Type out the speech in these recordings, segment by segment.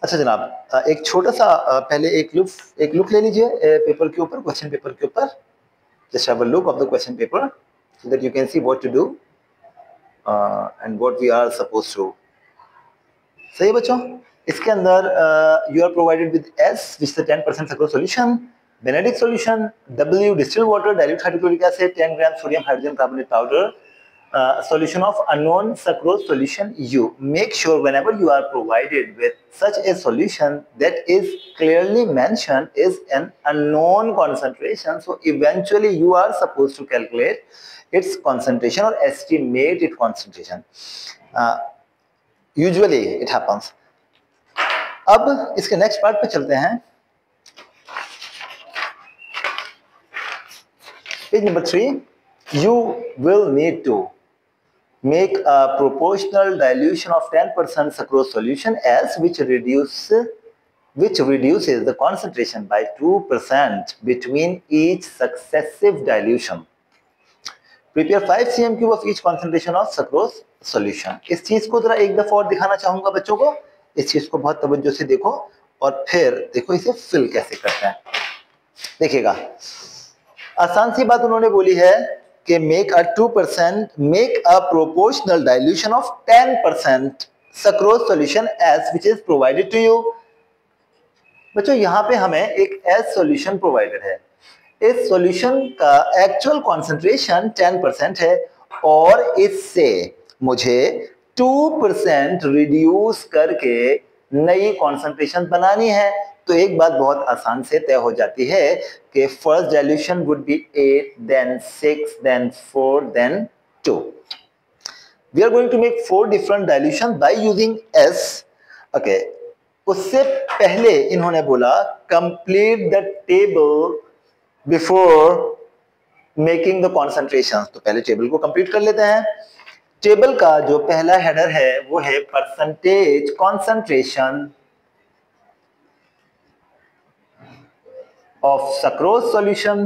अच्छा जनाब, एक छोटा सा पहले एक लुक ले लीजिए पेपर के ऊपर, क्वेश्चन पेपर के ऊपर। Just have a look of the question paper so that you can see what to do and what we are suppose to. सही है बच्चों। इसके अंदर you are provided with S which is 10% sucrose solution, Benedict solution, W distilled water, dilute hydrochloric acid, 10 gram sodium hydrogen carbonate powder, solution of unknown sucrose solution U. Make sure whenever you are provided with such a solution that is clearly mentioned is an unknown concentration. So eventually you are supposed to calculate its concentration or estimate its concentration. Usually it happens. अब इसके next part पे चलते हैं। Page number 3, you will need to make a proportional dilution of 10% sucrose solution S which reduces the concentration by 2% between each successive dilution. Prepare 5 cm³ of each concentration of sucrose solution. इस चीज को जरा एक दफा और दिखाना चाहूंगा बच्चों को। इस चीज को बहुत तवज्जो से देखो और फिर देखो इसे फिल कैसे करते हैं। देखिएगा, आसान सी बात उन्होंने बोली है कि make a proportional dilution of 10% sucrose solution S which is provided to you. बच्चों यहाँ पे हमें एक S solution provided है। इस solution का actual concentration 10% है और इससे मुझे 2% reduce करके नई concentration बनानी है। तो एक बात बहुत आसान से तय हो जाती है कि first dilution would be 8, then 6, then 4, then 2। We are going to make 4 different dilution by using S। Okay, उससे पहले इन्होंने बोला complete the table before making the concentration. तो पहले टेबल को कंप्लीट कर लेते हैं। टेबल का जो पहला हेडर है वो है percentage concentration of sucrose solution।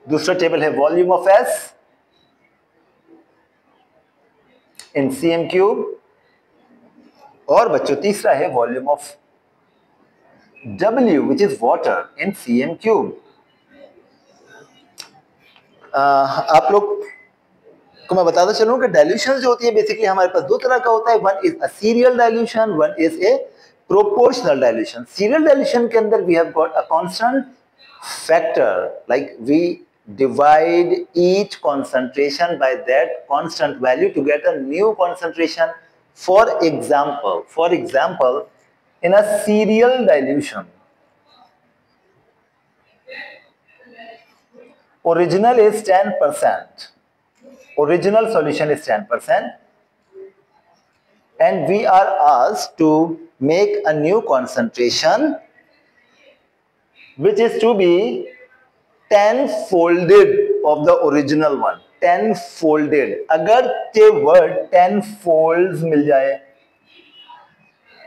दूसरा टेबल है volume of S in cm³। और बच्चों तीसरा है volume of W which is water in cm³। आप लोग को मैं बताता चलूं कि डाइल्यूशन जो होती है बेसिकली हमारे पास दो तरह का होता है। One is a serial dilution, one is a proportional dilution. Serial dilution के अंदर we have got a constant factor, like we divide each concentration by that constant value to get a new concentration. For example, in a serial dilution, original is 10%. Original solution is 10%. And we are asked to make a new concentration which is to be 10-folded of the original one. 10-folded, अगर ये word 10 folds मिल जाए,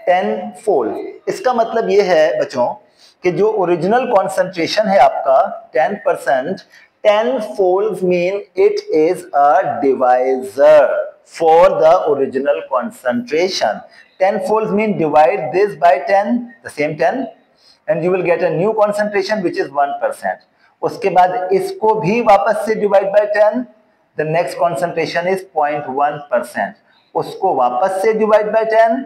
10-fold, इसका मतलब ये है बच्चों कि जो ओरिजिनल कॉन्सेंट्रेशन है आपका 10%, 10 folds mean it is a divisor for the original concentration. 10 folds mean divide this by 10, the same 10, and you will get a new concentration which is 1%. उसके बाद इसको भी वापस से divide by 10, the next concentration is 0.1%. उसको वापस से divide by 10,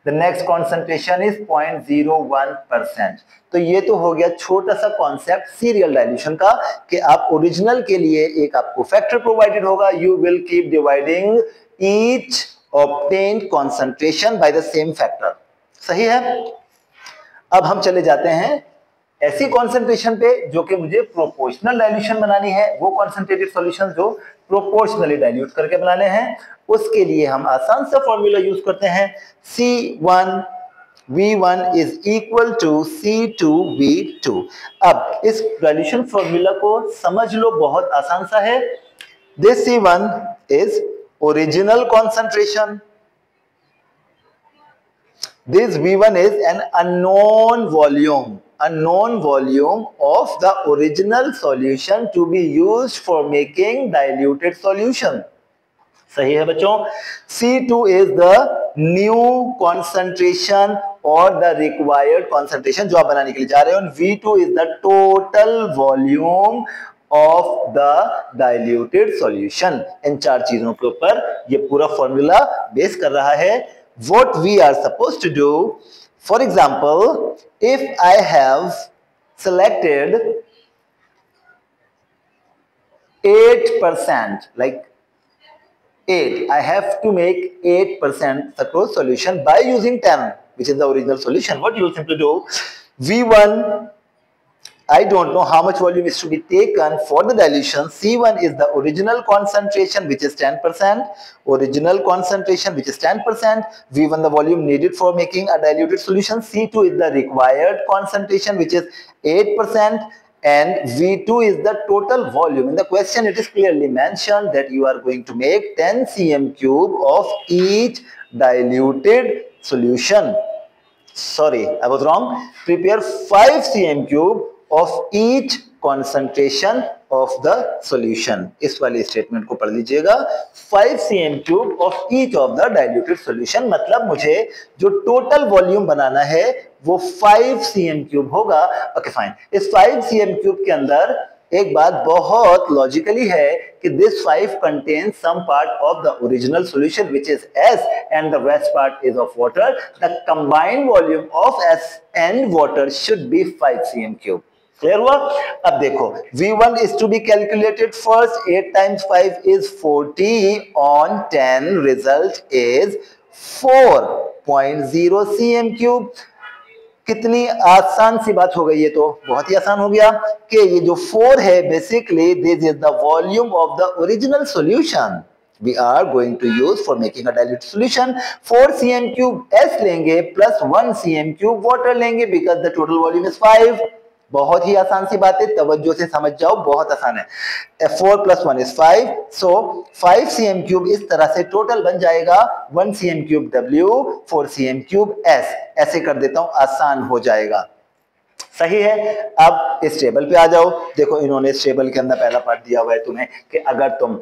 the next concentration is 0.01%. तो ये तो हो गया छोटा सा कॉन्सेप्ट सीरियल डाइल्यूशन का कि आप ओरिजिनल के लिए एक आपको फैक्टर प्रोवाइडेड होगा, you will keep dividing each obtained concentration by the same factor. सही है। अब हम चले जाते हैं ऐसी कॉन्सेंट्रेशन पे जो कि मुझे प्रोपोर्शनल डाइल्यूशन बनानी है, वो कॉन्सेंट्रेटेड सॉल्यूशन जो प्रोपोर्शनली डाइल्यूट करके बनाने हैं। उसके लिए हम आसान सा फॉर्मूला यूज करते हैं, C1V1 is equal to C2V2। अब इस डाइल्यूशन फॉर्मूला को समझ लो, बहुत आसान सा है। This C1 is original concentration, this V1 is an unknown volume of the original solution to be used for making diluted solution। सही है बच्चों। C2 is the new concentration और द रिक्वायर्ड कॉन्सेंट्रेशन जो आप बनाने के लिए जा रहे हो। V2 is the total volume of the diluted solution. इन चार चीजों के ऊपर ये पूरा फॉर्मूला बेस कर रहा है। What we are suppose to do, for example, if I have selected 8%, like 8, I have to make 8% sucrose solution by using 10, which is the original solution. What you will simply do, V1, I don't know how much volume is to be taken for the dilution. C1 is the original concentration, which is 10%. Original concentration, which is 10%. V1 the volume needed for making a diluted solution. C2 is the required concentration, which is 8%. And V2 is the total volume. In the question, it is clearly mentioned that you are going to make 10 cm cube of each diluted solution. Sorry, I was wrong. Prepare 5 cm cube of each concentration of the solution. इस वाली statement को पढ़ लीजिएगा। 5 cm cube of each of the diluted solution, मतलब मुझे जो total volume बनाना है वो 5 cm cube होगा। Okay fine. इस 5 cm cube के अंदर एक बात बहुत लॉजिकली है कि this 5 contains some part of the original solution which is S and the rest part is of water. The combined volume of S and water should be 5 cm cube. Clear हुआ? अब देखो, V1 is to be calculated first. 8 times 5 is 40 on 10. Result is 4.0 cm cube. कितनी आसान सी बात हो गई है, तो बहुत ही आसान हो गया कि ये जो 4 है basically this is the volume of the original solution we are going to use for making a diluted solution. 4 cm cube S लेंगे plus 1 cm cube water लेंगे because the total volume is 5. बहुत ही आसान सी बात है, तवज्जो से समझ जाओ, बहुत आसान है। 4 plus 1 is 5, so 5 cm cube इस तरह से टोटल बन जाएगा 1 cm cube W, 4 cm cube S। ऐसे कर देता हूं, आसान हो जाएगा। सही है। अब इस टेबल पे आ जाओ। देखो, इन्होंने इस टेबल के अंदर पहला पार्ट दिया हुआ है तुम्हें कि अगर तुम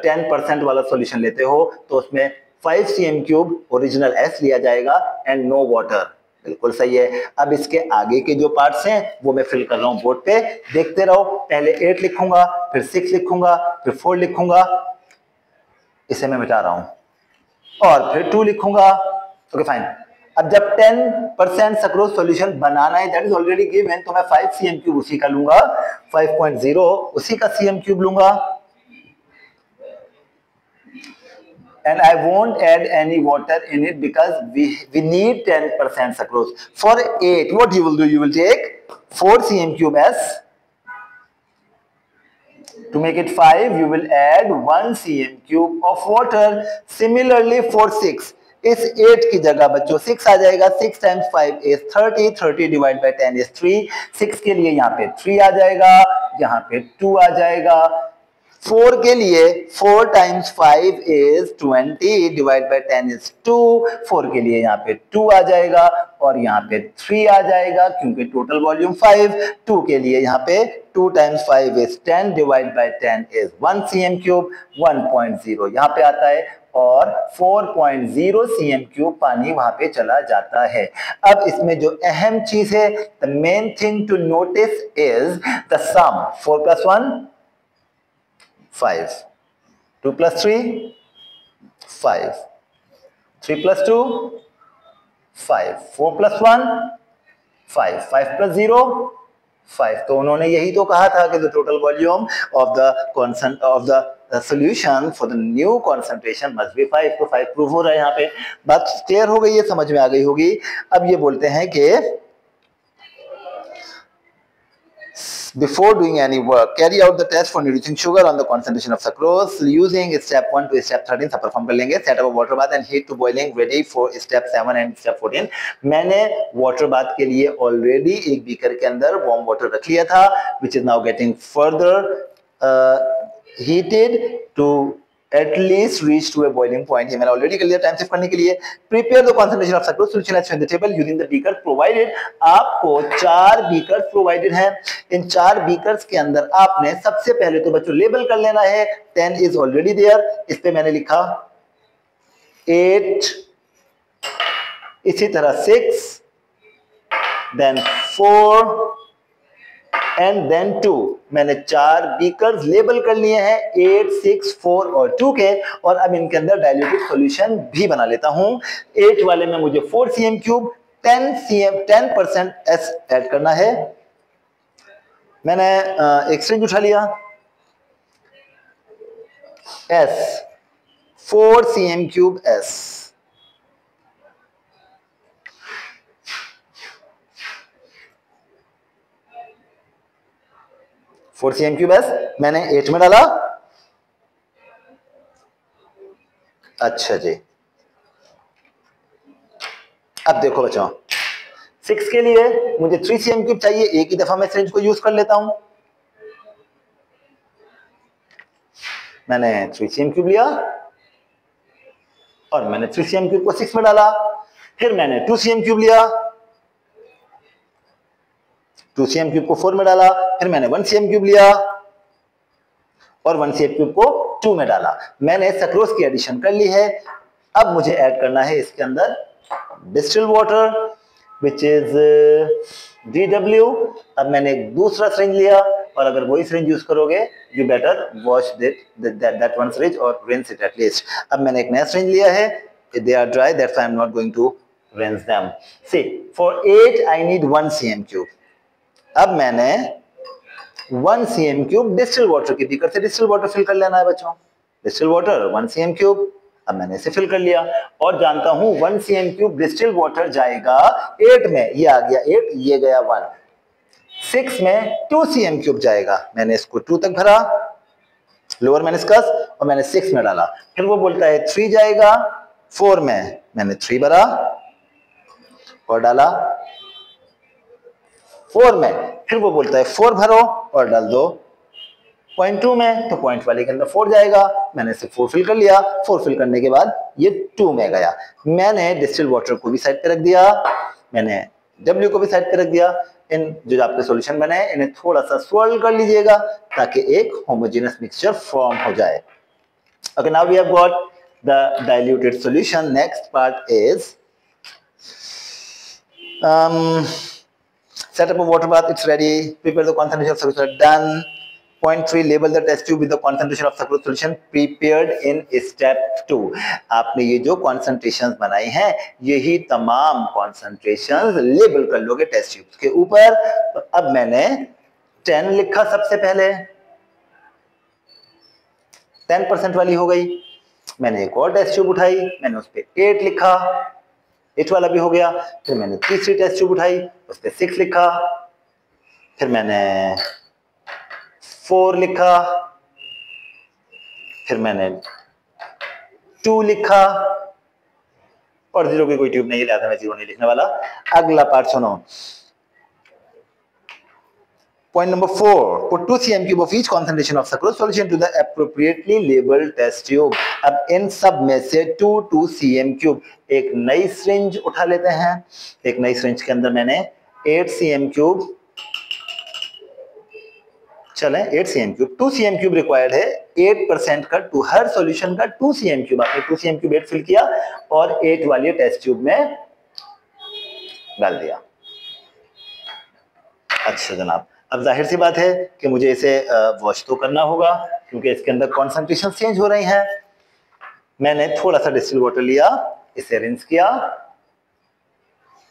10% वाला सॉल्यूशन लेते हो तो उसमें 5 cm क्यूब ओरिजिनल S लिया जाएगा एंड नो वाटर। बिल्कुल सही है। अब इसके आगे के जो पार्ट्स हैं वो मैं फिल कर रहा हूं बोर्ड पे, देखते रहो। पहले 8 लिखूंगा, फिर 6 लिखूंगा, फिर 4 लिखूंगा, इसे मैं मिटा रहा हूं, और फिर 2 लिखूंगा। Okay fine. अब जब 10% सक्रोज सॉल्यूशन बनाना है, दैट इज ऑलरेडी गिवन, तो मैं 5 cm क्यूब उसी का लूंगा, 5.0 उसी का cm क्यूब लूंगा, and I won't add any water in it because we need 10% sucrose. For 8, what you will do, you will take 4 cm cube S. To make it 5, you will add 1 cm cube of water. Similarly for 6, इस 8 की जगह बच्चों 6 आ जाएगा। 6 times 5 is 30, 30 divided by 10 is 3। 6 के लिए यहाँ पे 3 आ जाएगा, यहाँ पे 2 आ जाएगा। 4 के लिए 4 times 5 is 20 divided by 10 is 2। 4 के लिए यहाँ पे 2 आ जाएगा और यहाँ पे 3 आ जाएगा क्योंकि टोटल वॉल्यूम 5। 2 के लिए यहाँ पे 2 times 5 is 10 divided by 10 is 1 cm cube। 1.0 यहाँ पे आता है और 4.0 cm क्यूब पानी वहां पे चला जाता है। अब इसमें जो अहम चीज है, the main thing to notice is the sum। 4 plus 1 5, 2 plus 3 5, 3 plus 2 5, 4 plus 1 5, 5 plus 0 5। तो उन्होंने यही तो कहा था कि the total volume of the solution for the new concentration must be 5। तो 5 प्रूव हो रहा है। यहाँ पे बात क्लियर हो गई है, समझ में आ गई होगी। अब ये बोलते हैं कि before doing any work, carry out the test for reducing sugar on the concentration of sucrose using step 1 to step 13। सब परफॉर्म कर लेंगे। Set up water bath and heat to boiling ready for step 7 and step 14। मैंने water bath के लिए already एक beaker के अंदर warm water रख लिया था, which is now getting further heated to at least reach to a boiling point। ये मैंने ऑलरेडी कर लिया टाइम सेव करने के लिए। Prepare the concentration of sucrose solution as in the table using the beaker provided. आपको 4 beaker provided हैं। इन 4 beakers के अंदर आपने सबसे पहले तो बच्चों लेबल कर लेना है। 10 इज ऑलरेडी देयर, इस पे मैंने लिखा 8, इसी तरह 6, देन 4 एंड देन 2। मैंने 4 बीकर्स लेबल कर लिए हैं 8, 6, 4 और 2 के, और अब इनके अंदर डाइल्यूटेड सॉल्यूशन भी बना लेता हूं। 8 वाले में मुझे 4 cm क्यूब 10% S ऐड करना है। मैंने एक सिरिंज उठा लिया, S 4 cm cube S, four cm cube S मैंने 8 में डाला। अच्छा जी, अब देखो बच्चों, 6 के लिए मुझे 3 cm क्यूब चाहिए। एक ही दफा मैं सिरिंज को यूज कर लेता हूं। मैंने 3 cm क्यूब लिया और मैंने 3 cm क्यूब को 6 में डाला। फिर मैंने 2 cm क्यूब लिया, 2 cm क्यूब को 4 में डाला। फिर मैंने 1 cm क्यूब लिया और 1 cm क्यूब को 2 में डाला। मैंने सक्रोज की एडिशन कर ली है। अब मुझे ऐड करना है इसके अंदर distil water which is DW। अब मैंने एक दूसरा सिरिंज लिया, और अगर वही सिरिंज यूज करोगे you better wash that one syringe और रिंस इट एटलीस्ट। अब मैंने एक नया सिरिंज लिया है, they are dry, that's I am not going to rinse them. See for 8 I need 1 cm cube. अब मैंने 1 cm क्यूब डिस्टिल वाटर की बीकर से डिस्टिल वाटर फिल कर लेना है बच्चों। डिस्टिल वाटर 1 cm क्यूब, अब मैंने इसे फिल कर लिया और जानता हूं 1 cm क्यूब डिस्टिल वाटर जाएगा 8 में, ये आ गया 8, ये गया 1। 6 में 2 cm क्यूब जाएगा, मैंने इसको 2 तक भरा लोअर मेनिस्कस और मैंने 6 में डाला। फिर वो बोलता है 3 जाएगा 4 में, मैंने 3 भरा और डाला 4 में। फिर वो बोलता है 4 भरो और डाल दो 0.2 में, तो पॉइंट वाले के अंदर 4 जाएगा। मैंने इसे 4 फिल कर लिया। 4 फिल करने के बाद ये 2 में गया। मैंने डिस्टिल वाटर को भी साइड पे रख दिया, मैंने W को भी साइड पे रख दिया। इन जो आपके सॉल्यूशन बने हैं इन्हें थोड़ा सा swirl कर लीजिएगा ताकि एक होमोजेनियस मिक्सचर फॉर्म हो जाए। Okay, now we have got the diluted solution. Next part is set up a water bath. It's ready. Prepare the concentration of solution. Done. Point 3, label the test tube with the concentration of sucrose solution prepared in step 2. आपने ये जो concentrations बनाई हैं यही तमाम concentrations label कर लोगे test tube के ऊपर। तो अब मैंने 10 लिखा सबसे पहले, 10% वाली हो गई। मैंने एक और टेस्ट ट्यूब उठाई, मैंने उस पर 8 लिखा, 8 वाला भी हो गया। फिर मैंने तीसरी टेस्ट ट्यूब उठाई, उस पर 6 लिखा। फिर मैंने 4 लिखा, फिर मैंने 2 लिखा और 0 की कोई ट्यूब नहीं लिया था, मैं 0 नहीं लिखने वाला। अगला पार्ट सुनो। Point number 4, put 2 cm cube of each concentration of sucrose solution to the appropriately labeled test tube. अब इन सब में से 2 cm cube एक नई सिरिंज उठा लेते हैं। एक नई सिरिंज के अंदर मैंने 8 cm cube, चलें 8 cm cube, 2 cm cube required है। 8% का हर सॉल्यूशन का 2 cm क्यूब, आपने 2 cm क्यूब 8 फिल किया और 8 वाली टेस्ट ट्यूब में डाल दिया। अच्छा जनाब, अब जाहिर सी बात है कि मुझे इसे वॉश तो करना होगा क्योंकि इसके अंदर कॉन्सेंट्रेशन चेंज हो रही हैं। मैंने थोड़ा सा डिस्टिल वाटर लिया, इसे रिंस किया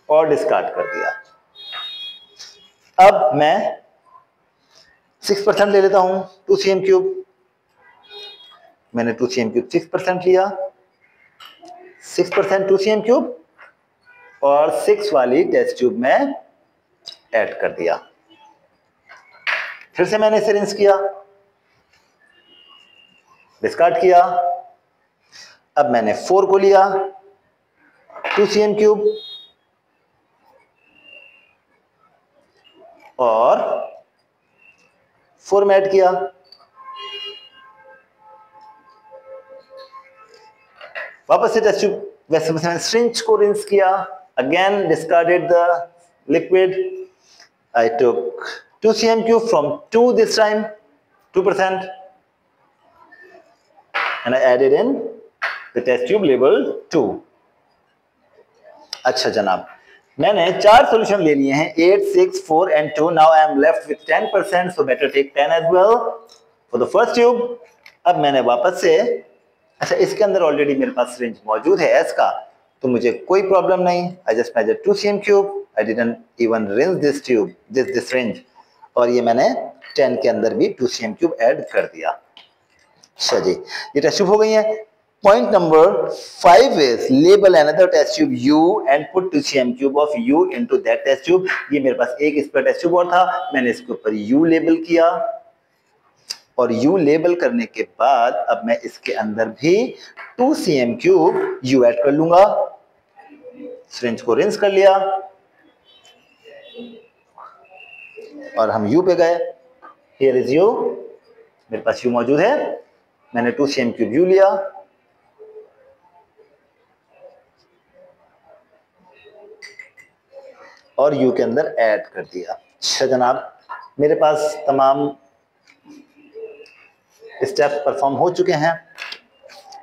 और डिस्कार्ड कर दिया। अब मैं 6% ले लेता हूं, 2 cm क्यूब। मैंने 2 cm क्यूब 6% लिया, 6% 2 cm क्यूब और 6 वाली टेस्ट ट्यूब में ऐड कर दिया। फिर से मैंने इसे रिंस किया, डिस्कार्ड किया। अब मैंने 4 को लिया, 2 cm क्यूब और 4 में ऐड किया। वापस से टेस्ट ट्यूब, वैसे मैंने सिरिंज को रिंस किया, again discarded the liquid. I took 2 cm cube from 2 this time, 2%, and I added in the test tube level 2। अच्छा जनाब, मैंने 4 सॉल्यूशन ले लिए हैं, 8, 6, 4 and 2। Now I am left with 10%, so better take 10 as well for the first tube. अब मैंने वापस से, अच्छा इसके अंदर ऑलरेडी मेरे पास सिरिंज मौजूद है एस का, तो मुझे कोई प्रॉब्लम नहीं। I just measure 2 cm cube, I didn't even rinse this tube, this syringe, और ये मैंने 10 के अंदर भी 2 cm क्यूब ऐड कर दिया। अच्छा जी, ये टेस्ट ट्यूब हो गई है। Point number 5 is label another test tube U and put 2 cm cube of U into that test tube। ये मेरे पास एक इस पर टेस्ट ट्यूब और था, मैंने इसके ऊपर U लेबल किया, और U लेबल करने के बाद अब मैं इसके अंदर भी 2 cm क्यूब U ऐड कर लूंगा। सिरिंज को रिंस कर लिया और हम U पे गए। Here is U, मेरे पास U मौजूद है, मैंने 2 cm क्यूब U लिया और U के अंदर ऐड कर दिया। अच्छा जनाब, मेरे पास तमाम स्टेप परफॉर्म हो चुके हैं।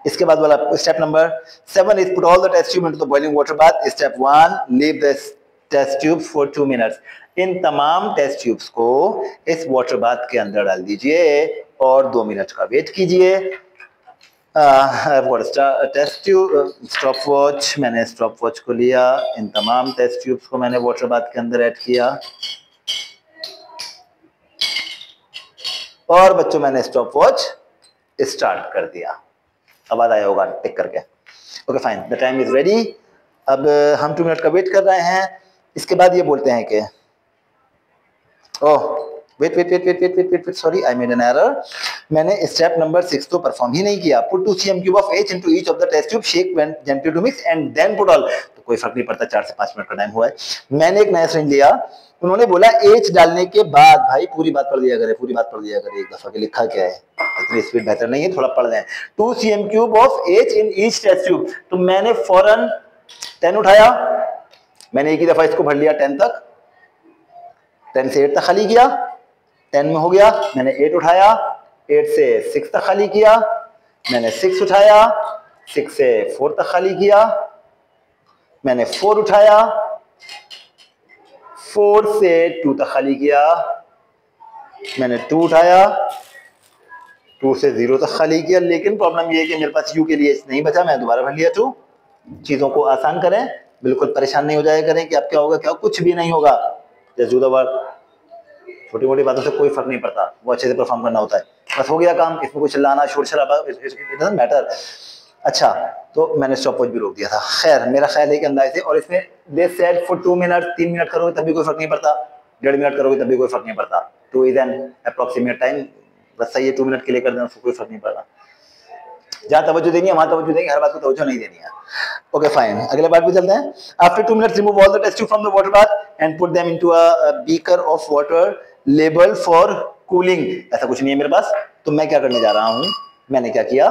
इसके बाद वाला step number 7 is put all the test tube into the boiling water bath. Step 1, leave the test tube for 2 minutes. इन तमाम टेस्ट ट्यूब्स को इस वाटर बाथ के अंदर डाल दीजिए और 2 मिनट का वेट कीजिए। टेस्ट ट्यूब स्टॉप वॉच, मैंने स्टॉप वॉच को लिया, इन तमाम टेस्ट ट्यूब्स को मैंने वाटर बाथ के अंदर ऐड किया और बच्चों मैंने स्टॉप वॉच स्टार्ट कर दिया। आवाज आया होगा टिक करके। Okay fine, the time is ready. अब हम 2 मिनट का वेट कर रहे हैं। इसके बाद ये बोलते हैं कि oh wait, sorry I made an error. मैंने स्टेप नंबर 6 तो परफॉर्म ही नहीं किया। Put 2 cm cube of H into each of the test tube, shake when gently to mix and then put all. तो कोई फर्क नहीं पड़ता, 4 से 5 मिनट का टाइम हुआ है। मैंने एक नया सिरिंज लिया, उन्होंने बोला H डालने के बाद, भाई पूरी बात पढ़ दिया करे, पूरी बात पढ़ दिया करे, एक दफा के लिखा क्या है, इतनी स्पीड बेहतर नहीं है, थोड़ा पढ़ लें। 2 cm cube of H in each test tube. तो मैंने फौरन 10 उठाया, मैंने एक ही दफा इसको भर लिया 10 तक, 10 से 8 तक खाली किया, 10 में हो गया, मैंने 8 उठाया, 8 से 6 तक खाली किया, मैंने 6 उठाया, 6 से 4 तक खाली किया, मैंने 4 उठाया, 4 से 2 तक खाली किया, मैंने 2 उठाया, 2 से 0 तक खाली किया। लेकिन प्रॉब्लम ये है कि मेरे पास U के लिए नहीं बचा, मैं दोबारा भर लिया 2। चीजों को आसान करें, बिल्कुल परेशान नहीं हो जाया करें कि अब क्या होगा, क्या कुछ भी नहीं होगा। Just do the work. छोटी मोटी बातों से कोई फर्क नहीं पड़ता, वो अच्छे से परफॉर्म करना होता है। बस हो गया काम, इसमें कुछ चिल्लाना शोर शराबा इट डजंट मैटर। अच्छा, तो मैंने स्टॉप वॉच भी रोक दिया था। खैर, मेरा ख्याल है कि अंदाजे, और इसमें they said for 2 minute, 3 minute करोगे तब भी कोई फर्क नहीं पड़ता, 1.5 मिनट करोगे तब भी कोई फर्क नहीं पड़ता। 2 इज एन अप्रोक्सीमेट टाइम, बस सही है, 2 मिनट के लिए कर देना, उसको कोई फर्क नहीं पड़ता। जहां तवज्जो देनी है वहां तवज्जो देंगे, हर बात को तवज्जो नहीं देनी है। ओके फाइन, अगले बात पे चलते हैं। After 2 minutes remove all the test tube from the water bath and put them into a beaker of water label for cooling. ऐसा कुछ नहीं है मेरे पास, तो मैं क्या करने जा रहा हूं, मैंने क्या किया,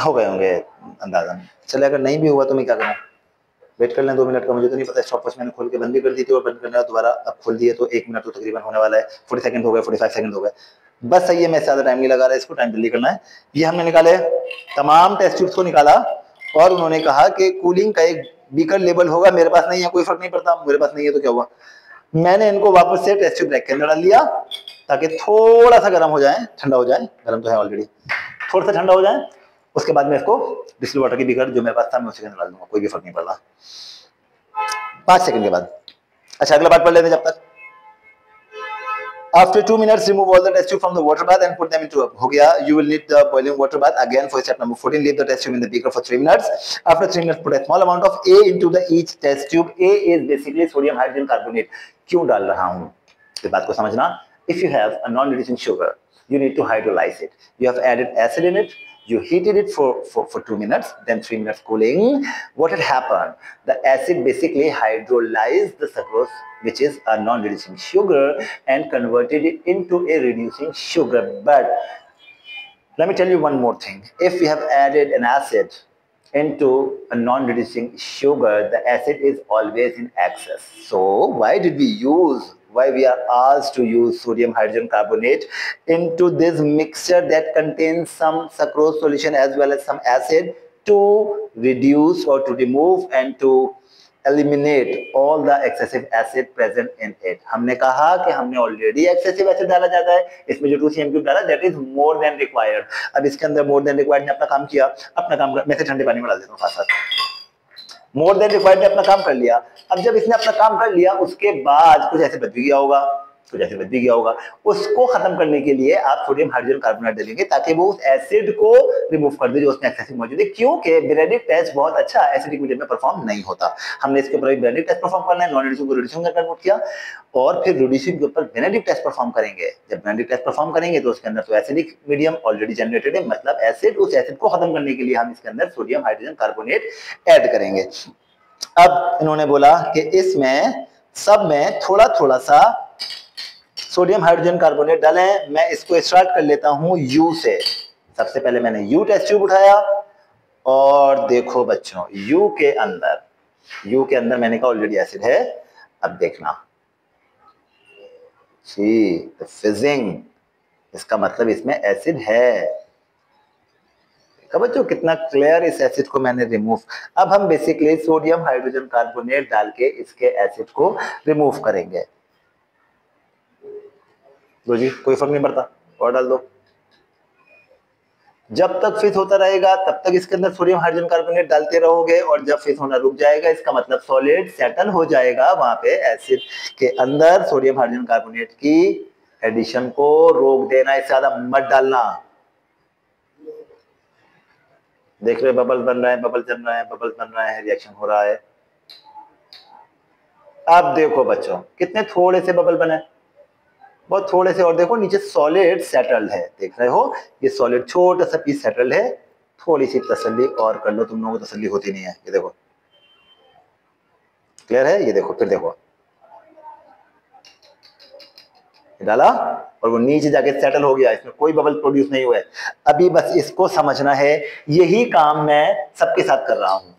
हो गए होंगे अंदाजा, चले अगर नहीं भी हुआ तो मैं क्या करूं, वेट कर लें 2 मिनट का। मुझे तो नहीं पता, स्टॉप वॉच मैंने खोल के बंद भी कर दी थी और बंद करना दोबारा अब खोल दिए, तो 1 मिनट तो तकरीबन होने वाला है। 40 सेकंड हो गए, 45 सेकंड हो गए, बस सही है, मैं ज्यादा टाइम नहीं लगा रहा, इसको टाइम जल्दी करना है। ये हमने निकाले, तमाम टेस्ट ट्यूब्स को निकाला और उन्होंने कहा कि कूलिंग का एक बीकर लेबल होगा, मेरे पास नहीं है, कोई फर्क नहीं पड़ता, मेरे पास नहीं है तो क्या हुआ। मैंने इनको वापस से टेस्ट ट्यूब रैक के अंदर डाल दिया ताकि थोड़ा सा गर्म हो जाए, ठंडा हो जाए, गर्म तो है ऑलरेडी, थोड़ा सा ठंडा हो जाए। उसके बाद मैं इसको डिस्टिल वाटर की बीकर जो मेरे पास था मैं उसके अंदर डाल दूंगा, कोई भी फर्क नहीं पड़ रहा। 5 सेकंड के बाद। अच्छा, अगला बात पढ़ लेते जब तक। After 2 minutes, remove all the test tube from the water bath and put them into a हो गया। You will need the boiling water bath again for step number 14. Leave the test tube in the beaker for 3 minutes. After 3 minutes, put a small amount of A into the each test tube. A is basically sodium hydrogen carbonate. क्यों डाल रहा हूँ, इस बात को समझना। If you have a non-reducing sugar, you need to hydrolyze it. You have added acid in it. You heated it for 2 minutes, then 3 minutes cooling. What had happened? The acid basically hydrolyzed the sucrose, which is a non-reducing sugar, and converted it into a reducing sugar. But let me tell you one more thing. If we have added an acid into a non-reducing sugar, the acid is always in excess. So why did we use why we are asked to use sodium hydrogen carbonate into this mixture that contains some sucrose solution as well as some acid to reduce or to remove and to eliminate all the excessive acid present in it. हमने कहा कि हमने already excessive acid डाला जाता है, इसमें जो 2cm cube डाला that is more than required. अब इसके अंदर मोर देन रिक्वायर्ड ने अपना काम किया, अपना काम मैं से ठंडे पानी में डाल देता हूँ साथ साथ. मोर देन रिक्वायर्ड ने अपना काम कर लिया. अब जब इसने अपना काम कर लिया उसके बाद कुछ ऐसे बच भी गया होगा, कुछ ऐसे बच भी गया होगा, उसको खत्म करने के लिए आप सोडियम हाइड्रोजन कार्बोनेट डालेंगे ताकि वो उस एसिड को रिमूव कर दे जो उसमें एक्सेसिव मौजूद है. क्योंकि बेनेडिक्ट टेस्ट बहुत अच्छा एसिडिक मीडियम में परफॉर्म नहीं होता. हमने इसके ऊपर बेनेडिक्ट टेस्ट परफॉर्म करना है, नॉन रिड्यूसिंग को रिड्यूसिंग में कन्वर्ट किया और फिर रिड्यूसिंग के ऊपर बेनेडिक्ट टेस्ट परफॉर्म करेंगे. जब बेनेडिक्ट टेस्ट परफॉर्म करेंगे तो उसके अंदर तो एसिडिक मीडियम ऑलरेडी जनरेटेड है, मतलब एसिड, उस एसिड को खत्म करने के लिए हम इसके अंदर सोडियम हाइड्रोजन कार्बोनेट ऐड करेंगे. अब इन्होंने बोला कि इसमें सब में थोड़ा थोड़ा सा सोडियम हाइड्रोजन कार्बोनेट डालें. मैं इसको स्टार्ट कर लेता हूं U से. सबसे पहले मैंने U टेस्ट ट्यूब उठाया और देखो बच्चों U के अंदर मैंने कहा ऑलरेडी एसिड है. अब देखना फिजिंग, इसका मतलब इसमें एसिड है. बच्चों कितना क्लियर इस एसिड को मैंने रिमूव. अब हम बेसिकली सोडियम हाइड्रोजन कार्बोनेट डाल के इसके एसिड को रिमूव करेंगे. लो जी, कोई फर्क नहीं पड़ता, और डाल दो. जब तक फिस होता रहेगा तब तक इसके अंदर सोडियम हाइड्रोजन कार्बोनेट डालते रहोगे और जब फिस होना रुक जाएगा इसका मतलब सॉलिड सेटल हो जाएगा. वहां पे एसिड के अंदर सोडियम हाइड्रोजन कार्बोनेट की एडिशन को रोक देना, इससे ज्यादा मत डालना. देख रहे बबल्स बन रहे हैं, बबल्स जम रहे हैं, बबल्स बन रहे हैं, रिएक्शन हो रहा है. अब देखो बच्चों कितने थोड़े से बबल बने, बहुत थोड़े से. और देखो नीचे सॉलिड सेटल्ड है, देख रहे हो ये सॉलिड छोटा सा पीस सेटल्ड है. थोड़ी सी तसल्ली और कर लो, तुम लोगों को तसल्ली होती नहीं है. ये देखो क्लियर है, ये देखो फिर देखो डाला और वो नीचे जाके सेटल हो गया, इसमें कोई बबल प्रोड्यूस नहीं हुआ है. अभी बस इसको समझना है, यही काम मैं सबके साथ कर रहा हूं.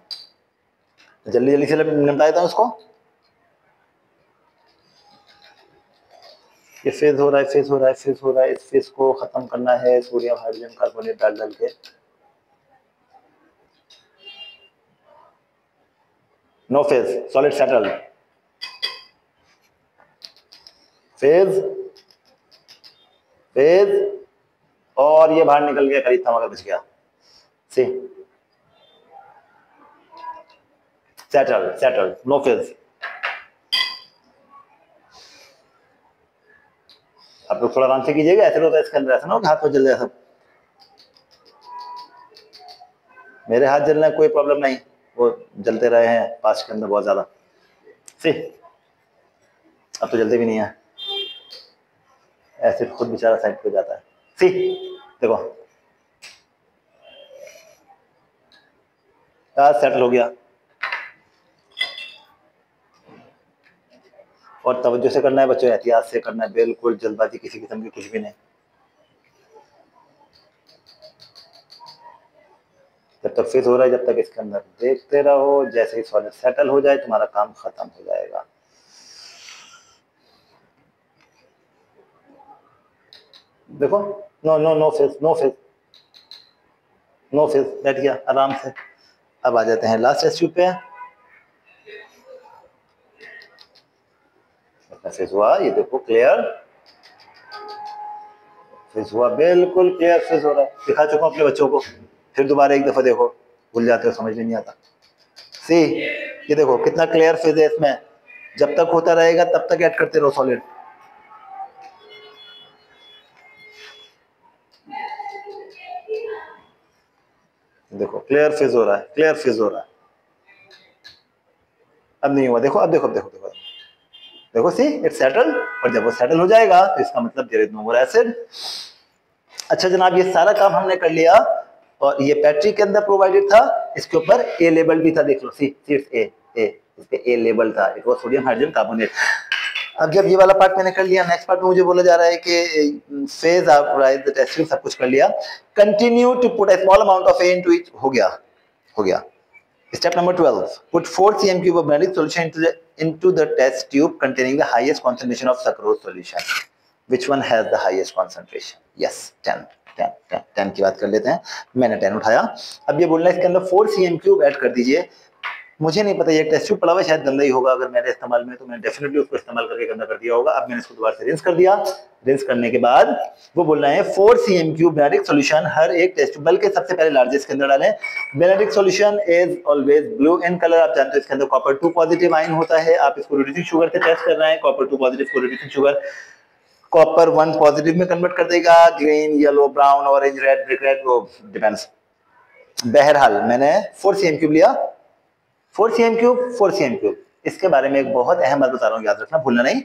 जल्दी जल्दी से निपटा देता हूं इसको. ये फेज हो रहा है, फेज हो रहा है, फेज हो रहा है. इस फेज को खत्म करना है सोडियम हाइड्रोजन कार्बोनेट डाल डाल के. No phase, solid settle. Phase phase और ये बाहर निकल गया, करीब थमा कर बच गया. सी सेटल सेटल, नो फेज. आप लोग थोड़ा आराम से कीजिएगा, ऐसे होता है इसके अंदर, ऐसा ना हो हाथ में जल जाए सब. मेरे हाथ जलना कोई प्रॉब्लम नहीं, वो जलते रहे हैं पास के अंदर बहुत ज्यादा. सी अब तो जलते भी नहीं है, ऐसे खुद बेचारा साइड पे जाता है. सी देखो सेटल हो गया. और तवज्जो से करना है बच्चों, एहतियात से करना है, बिल्कुल जल्दबाजी किसी किस्म की कुछ भी नहीं. जब तक फिट हो रहा है जब तक इसके अंदर देखते रहो. जैसे ही सॉलिड सेटल हो जाए तुम्हारा काम खत्म हो जाएगा. देखो no no no face, no face, no face. बैठ गया आराम से. अब आ जाते हैं लास्ट टेस्ट ट्यूब पे. फेस हुआ, ये देखो क्लियर फेस हुआ, बिल्कुल क्लियर फेस हो रहा है. दिखा चुका हूं अपने बच्चों को, फिर दोबारा एक दफा देखो, भूल जाते हो, समझ में नहीं आता. सी ये देखो कितना क्लियर फेज है इसमें. जब तक होता रहेगा तब तक ऐड करते रहो सॉलिड. देखो क्लियर फेज हो रहा है, क्लियर फेज हो रहा है. अब नहीं हुआ, देखो अब देखो, देखो देखो देखो. See it settle. और जब वो सेटल हो जाएगा तो इसका मतलब there is no more acid. अच्छा जनाब, ये सारा काम हमने कर लिया और ये बैटरी के अंदर प्रोवाइडेड था. इसके ऊपर ए लेबल भी था, देख लो. सी इट्स ए, इस पे ए लेबल था. It was sodium hydrogen carbonate. अब जब ये वाला पार्ट मैंने कर लिया, नेक्स्ट पार्ट में मुझे बोला जा रहा है कि फेज आप राइट द टेस्ट सब कुछ कर लिया. Continue to put a small amount of A into it. हो गया, हो गया. Step number 12. Put 4 cm cube of Benedict solution into the test tube containing the highest concentration of sucrose solution. Which one has the highest concentration? Yes, 10. 10 की बात कर लेते हैं. मैंने 10 उठाया. अब ये बोलना है इसके अंदर 4 cm cube ऐड कर दीजिए. मुझे नहीं पता ये टेस्ट ट्यूब पड़ा हुआ शायद गंदा ही होगा. अगर मेरे इस्तेमाल में तो मैंने डेफिनेटली उसको इस्तेमाल करके गंदा कर दिया होगा. अब मैंने इसको दोबारा से रिंस कर दिया. रिंस करने के बाद वो बोलना है 4 cm क्यूब बेनेडिक्ट सॉल्यूशन हर एक टेस्ट ट्यूब, बल्कि सबसे पहले लार्जेस्ट के अंदर डालें. Benedict solution is always blue in colour. आप जानते हो इसके अंदर कॉपर 2 पॉजिटिव आयन होता है. आप इसको रिड्यूसिंग शुगर से टेस्ट कर रहे हैं. कॉपर 2 पॉजिटिव को रिड्यूसिंग शुगर कॉपर 1 पॉजिटिव में कन्वर्ट कर देगा. Green, yellow, brown, orange, red, brick red, वो डिपेंड्स. बहरहाल मैंने 4 cm क्यूब लिया. 4 cm क्यूब, 4 cm क्यूब. इसके बारे में एक बहुत अहम बात बता रहा हूँ, याद रखना, भूलना नहीं.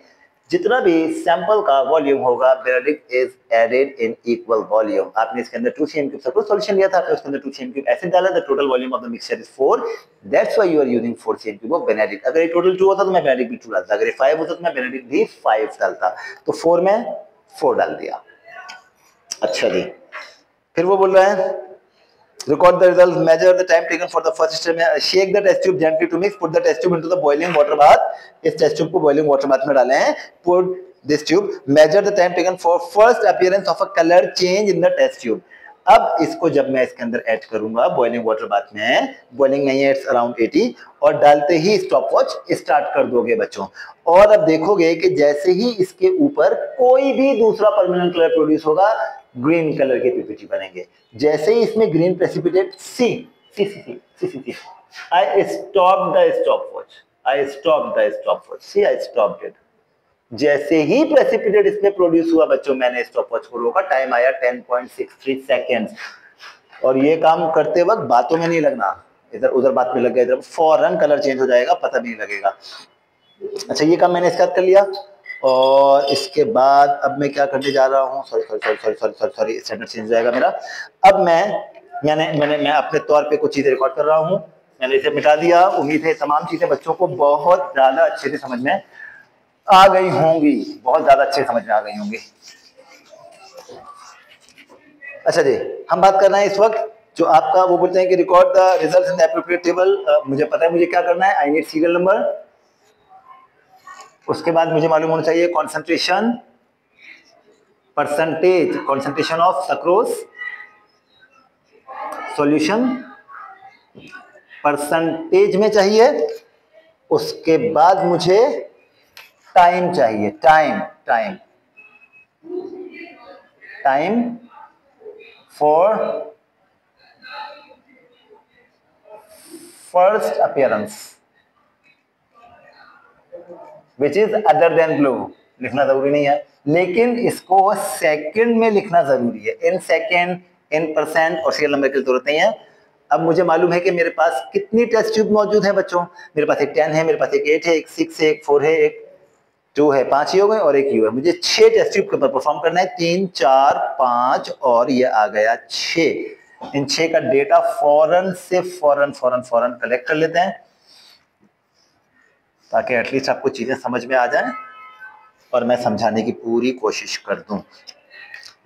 जितना भी सैंपल का वॉल्यूम होगा Benedict is added in equal volume. आपने इसके अंदर 2 cm क्यूब सब्सट्रेट सॉल्यूशन लिया था, आपने उसके अंदर 2 cm क्यूब एसिड डाला. The total volume of the mixture is 4. That's why you are using 4 cm cube of Benedict. अगर ये टोटल 2 होता तो मैं बेनेडिक्ट भी 2 डालता. अगर ये 5 होता तो मैं बेनेडिक्ट भी 5 डालता. तो 4 में 4 डाल दिया. अच्छा जी, फिर वो बोल रहा है record the result, measure the time taken for the first step. Shake the test tube gently to mix. Put the test tube into the boiling water bath. इस test tube को boiling water bath में डालें. Put this tube. Measure the time taken for first appearance of a color change in the test tube. अब इसको जब मैं इसके अंदर ऐड करूंगा बॉइलिंग वाटर बाथ में, बॉइलिंग नहीं है, इट्स अराउंड 80, और डालते ही स्टॉप वॉच स्टार्ट कर दोगे बच्चों. और अब देखोगे कि जैसे ही इसके ऊपर कोई भी दूसरा परमानेंट कलर प्रोड्यूस होगा, ग्रीन कलर के पीपीटी बनेंगे. जैसे ही इसमें green precipitate see I stop the stop watch. I stop it. जैसे ही प्रेसिपिटेट इसमें प्रोड्यूस हुआ बच्चों, मैंने स्टॉप वॉच को रोका. टाइम आया 10.63 सेकेंड्स. और ये काम करते वक्त बातों में नहीं लगना, इधर उधर बात में लग गया, इधर फौरन कलर चेंज हो जाएगा, पता भी नहीं लगेगा. अच्छा, ये काम मैंने इसका कर लिया. और इसके बाद अब मैं क्या करने जा रहा हूँ, सॉरी स्टैंडर्ड चेंज हो जाएगा मेरा. अब मैं अपने तौर पे कुछ चीजें रिकॉर्ड कर रहा हूँ. मैंने इसे मिटा दिया. उम्मीद है तमाम चीजें बच्चों को बहुत ज्यादा अच्छे से समझ में आ गई होंगी, बहुत ज्यादा अच्छे समझ में आ गई होंगी. अच्छा जी, हम बात कर रहे हैं इस वक्त जो आपका, वो बोलते हैं कि record the results in the appropriate table. मुझे पता है मुझे क्या करना है. I need serial number. उसके बाद मुझे मालूम होना चाहिए concentration, percentage, concentration of sucrose solution percentage में चाहिए. उसके बाद मुझे टाइम चाहिए. Time for first appearance which is other than blue. लिखना जरूरी नहीं है, लेकिन इसको सेकंड में लिखना जरूरी है. इन सेकंड, इन परसेंट, और सीरियल नंबर की जरूरत नहीं है. अब मुझे मालूम है कि मेरे पास कितनी टेस्ट ट्यूब मौजूद है बच्चों. मेरे पास एक 10 है, मेरे पास एक 8 है, एक 6 है, एक 4 है, एक 2 है, 5 ही हो गए, और एक यू है. मुझे 6 टेस्ट ट्यूब के ऊपर परफॉर्म करना है. 3, 4, 5 और ये आ गया 6. इन 6 का डेटा फौरन कलेक्ट कर लेते हैं, ताकि एटलीस्ट आपको चीजें समझ में आ जाए और मैं समझाने की पूरी कोशिश कर दूं.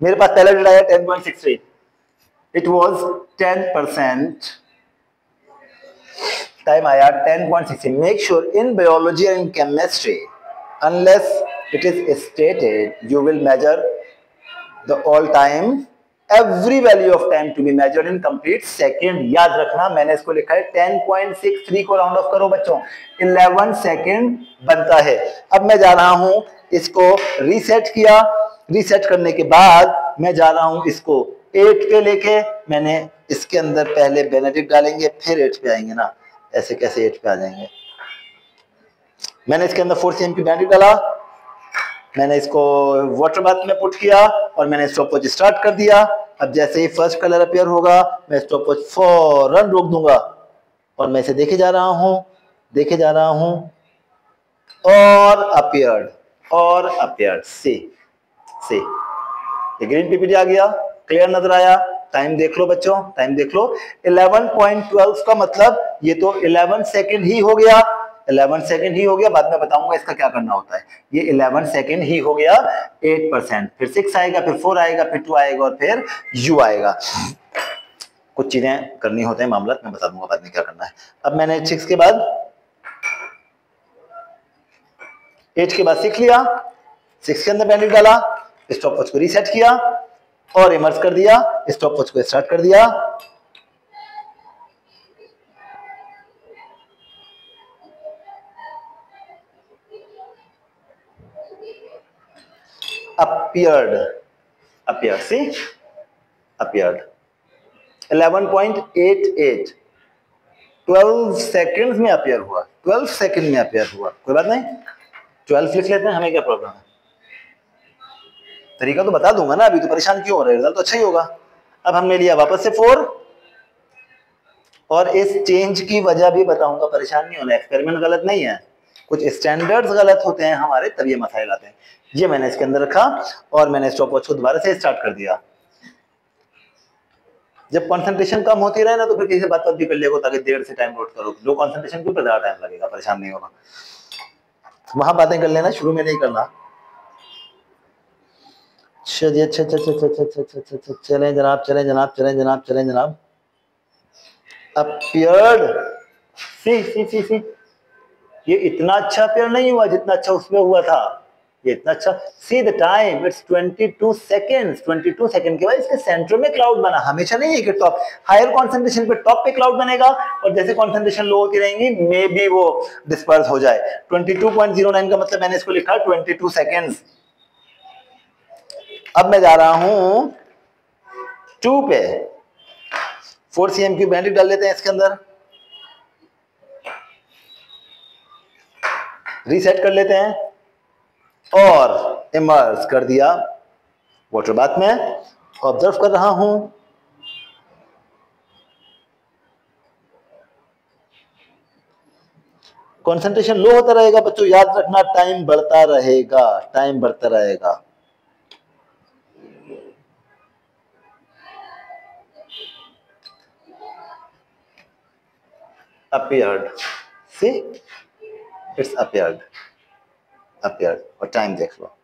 मेरे पास पहला डेटा है 10.63. It was 10%. टाइम आया 10.60. Make sure in biology and chemistry, unless it is stated, you will measure the all time, every value of time to be measured in complete second. याद रखना, मैंने इसको लिखा है 10.63 को राउंड ऑफ करो बच्चों, 11 सेकेंड बनता है. अब मैं जा रहा हूं, इसको रीसेट किया. रीसेट करने के बाद मैं जा रहा हूं इसको 8 पे लेके. मैंने इसके अंदर पहले बेनेडिक्ट डालेंगे, फिर 8 पे आएंगे ना. ऐसे कैसे 8 पे आ जाएंगे. मैंने इसके अंदर 4 cm की बेनेडिक्ट डाला. मैंने इसको वाटर बाथ में पुट किया और मैंने स्टॉपवॉच स्टार्ट कर दिया. अब जैसे ही फर्स्ट कलर अपीयर होगा, मैं स्टॉपवॉच फौरन रोक दूंगा और मैं इसे देखे जा रहा हूं और अपीयर्ड से ये ग्रीन पीपीटी आ गया. क्लियर नजर आया. टाइम देख लो बच्चों, टाइम देख लो. 11.12 का मतलब ये तो 11 सेकेंड ही हो गया. 11 सेकेंड ही हो गया. बाद में बताऊंगा इसका क्या करना होता है. ये 11 सेकेंड ही हो गया. 8%, फिर 6 आएगा, फिर 4 आएगा, फिर 2 आएगा और फिर U आएगा. कुछ चीजें करनी होते हैं मामला, मैं बता दूंगा बाद में क्या करना है। अब मैंने 6 के बाद 8 के बाद 6 लिया, 6 के अंदर बैंडेड डाला, स्टॉप वॉच को रीसेट किया और इमर्ज कर दिया, स्टॉप वॉच को स्टार्ट कर दिया। appeared see appeared 11.88 12 सेकंड्स में अपियर हुआ, 12 सेकंड में अपियर हुआ। कोई बात नहीं, 12 लिख लेते हैं, हमें क्या प्रॉब्लम है। तरीका तो बता दूंगा ना, अभी तो परेशान क्यों हो रहे, रिजल्ट तो अच्छा ही होगा। अब हमने लिया वापस से 4 और इस चेंज की वजह भी बताऊंगा, परेशान नहीं होना, एक्सपेरिमेंट गलत नहीं है, कुछ स्टैंडर्ड्स गलत होते हैं हमारे, तब ये मसाइल आते हैं। ये मैंने इसके अंदर रखा और मैंने स्टॉप वॉच को दोबारा से स्टार्ट कर दिया। जब कंसंट्रेशन कम होती रहे ना तो फिर किसी से बात भी कर लिया ताकि देर से टाइम नोट करो, लो कंसंट्रेशन के ऊपर ज्यादा टाइम लगेगा, परेशान नहीं होगा, वहां बातें कर लेना, शुरू में नहीं करना। चलें जनाब, चलें जनाब, चलें जनाब, चलें जनाब। अपीयर्ड सी ये इतना अच्छा अपीयर नहीं हुआ जितना अच्छा उसमें हुआ था, ये इतना अच्छा। See the time, it's 22 seconds. 22 second के बाद इसके सेंटर में क्लाउड बना। हमेशा नहीं है कि टॉप, हायर कंसंट्रेशन पे टॉप पे क्लाउड बनेगा और जैसे कंसंट्रेशन लो होती रहेंगी मे बी वो डिस्पर्स हो जाए। 22.09 का मतलब मैंने इसको लिखा 22 सेकंड्स। अब मैं जा रहा हूं 2 पे, 4 CMQ बैंडेड डाल लेते हैं इसके अंदर, रीसेट कर लेते हैं और इमर्ज कर दिया वाटर बाथ में। ऑब्जर्व कर रहा हूं, कंसंट्रेशन लो होता रहेगा बच्चों, याद रखना, टाइम बढ़ता रहेगा, टाइम बढ़ता रहेगा। appeared see it's appeared और टाइम देख लो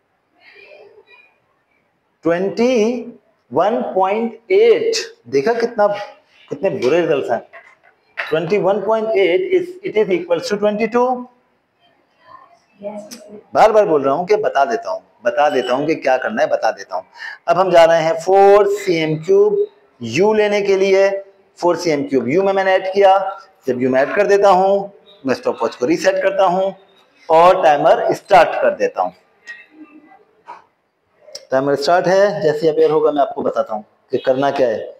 21.8। देखा कितने बुरे रिजल्ट्स हैं। 21.8 इट इज इक्वल्स टू 22। बार बार बोल रहा हूं कि बता देता हूं कि क्या करना है, बता देता हूं। अब हम जा रहे हैं 4 CM³ U लेने के लिए। 4 CM³ U में मैंने ऐड किया। जब U में ऐड कर देता हूं, मैं स्टॉप वॉच को रीसेट करता हूं और टाइमर स्टार्ट कर देता हूं। टाइमर स्टार्ट है, जैसे अपेयर होगा मैं आपको बताता हूं कि करना क्या है।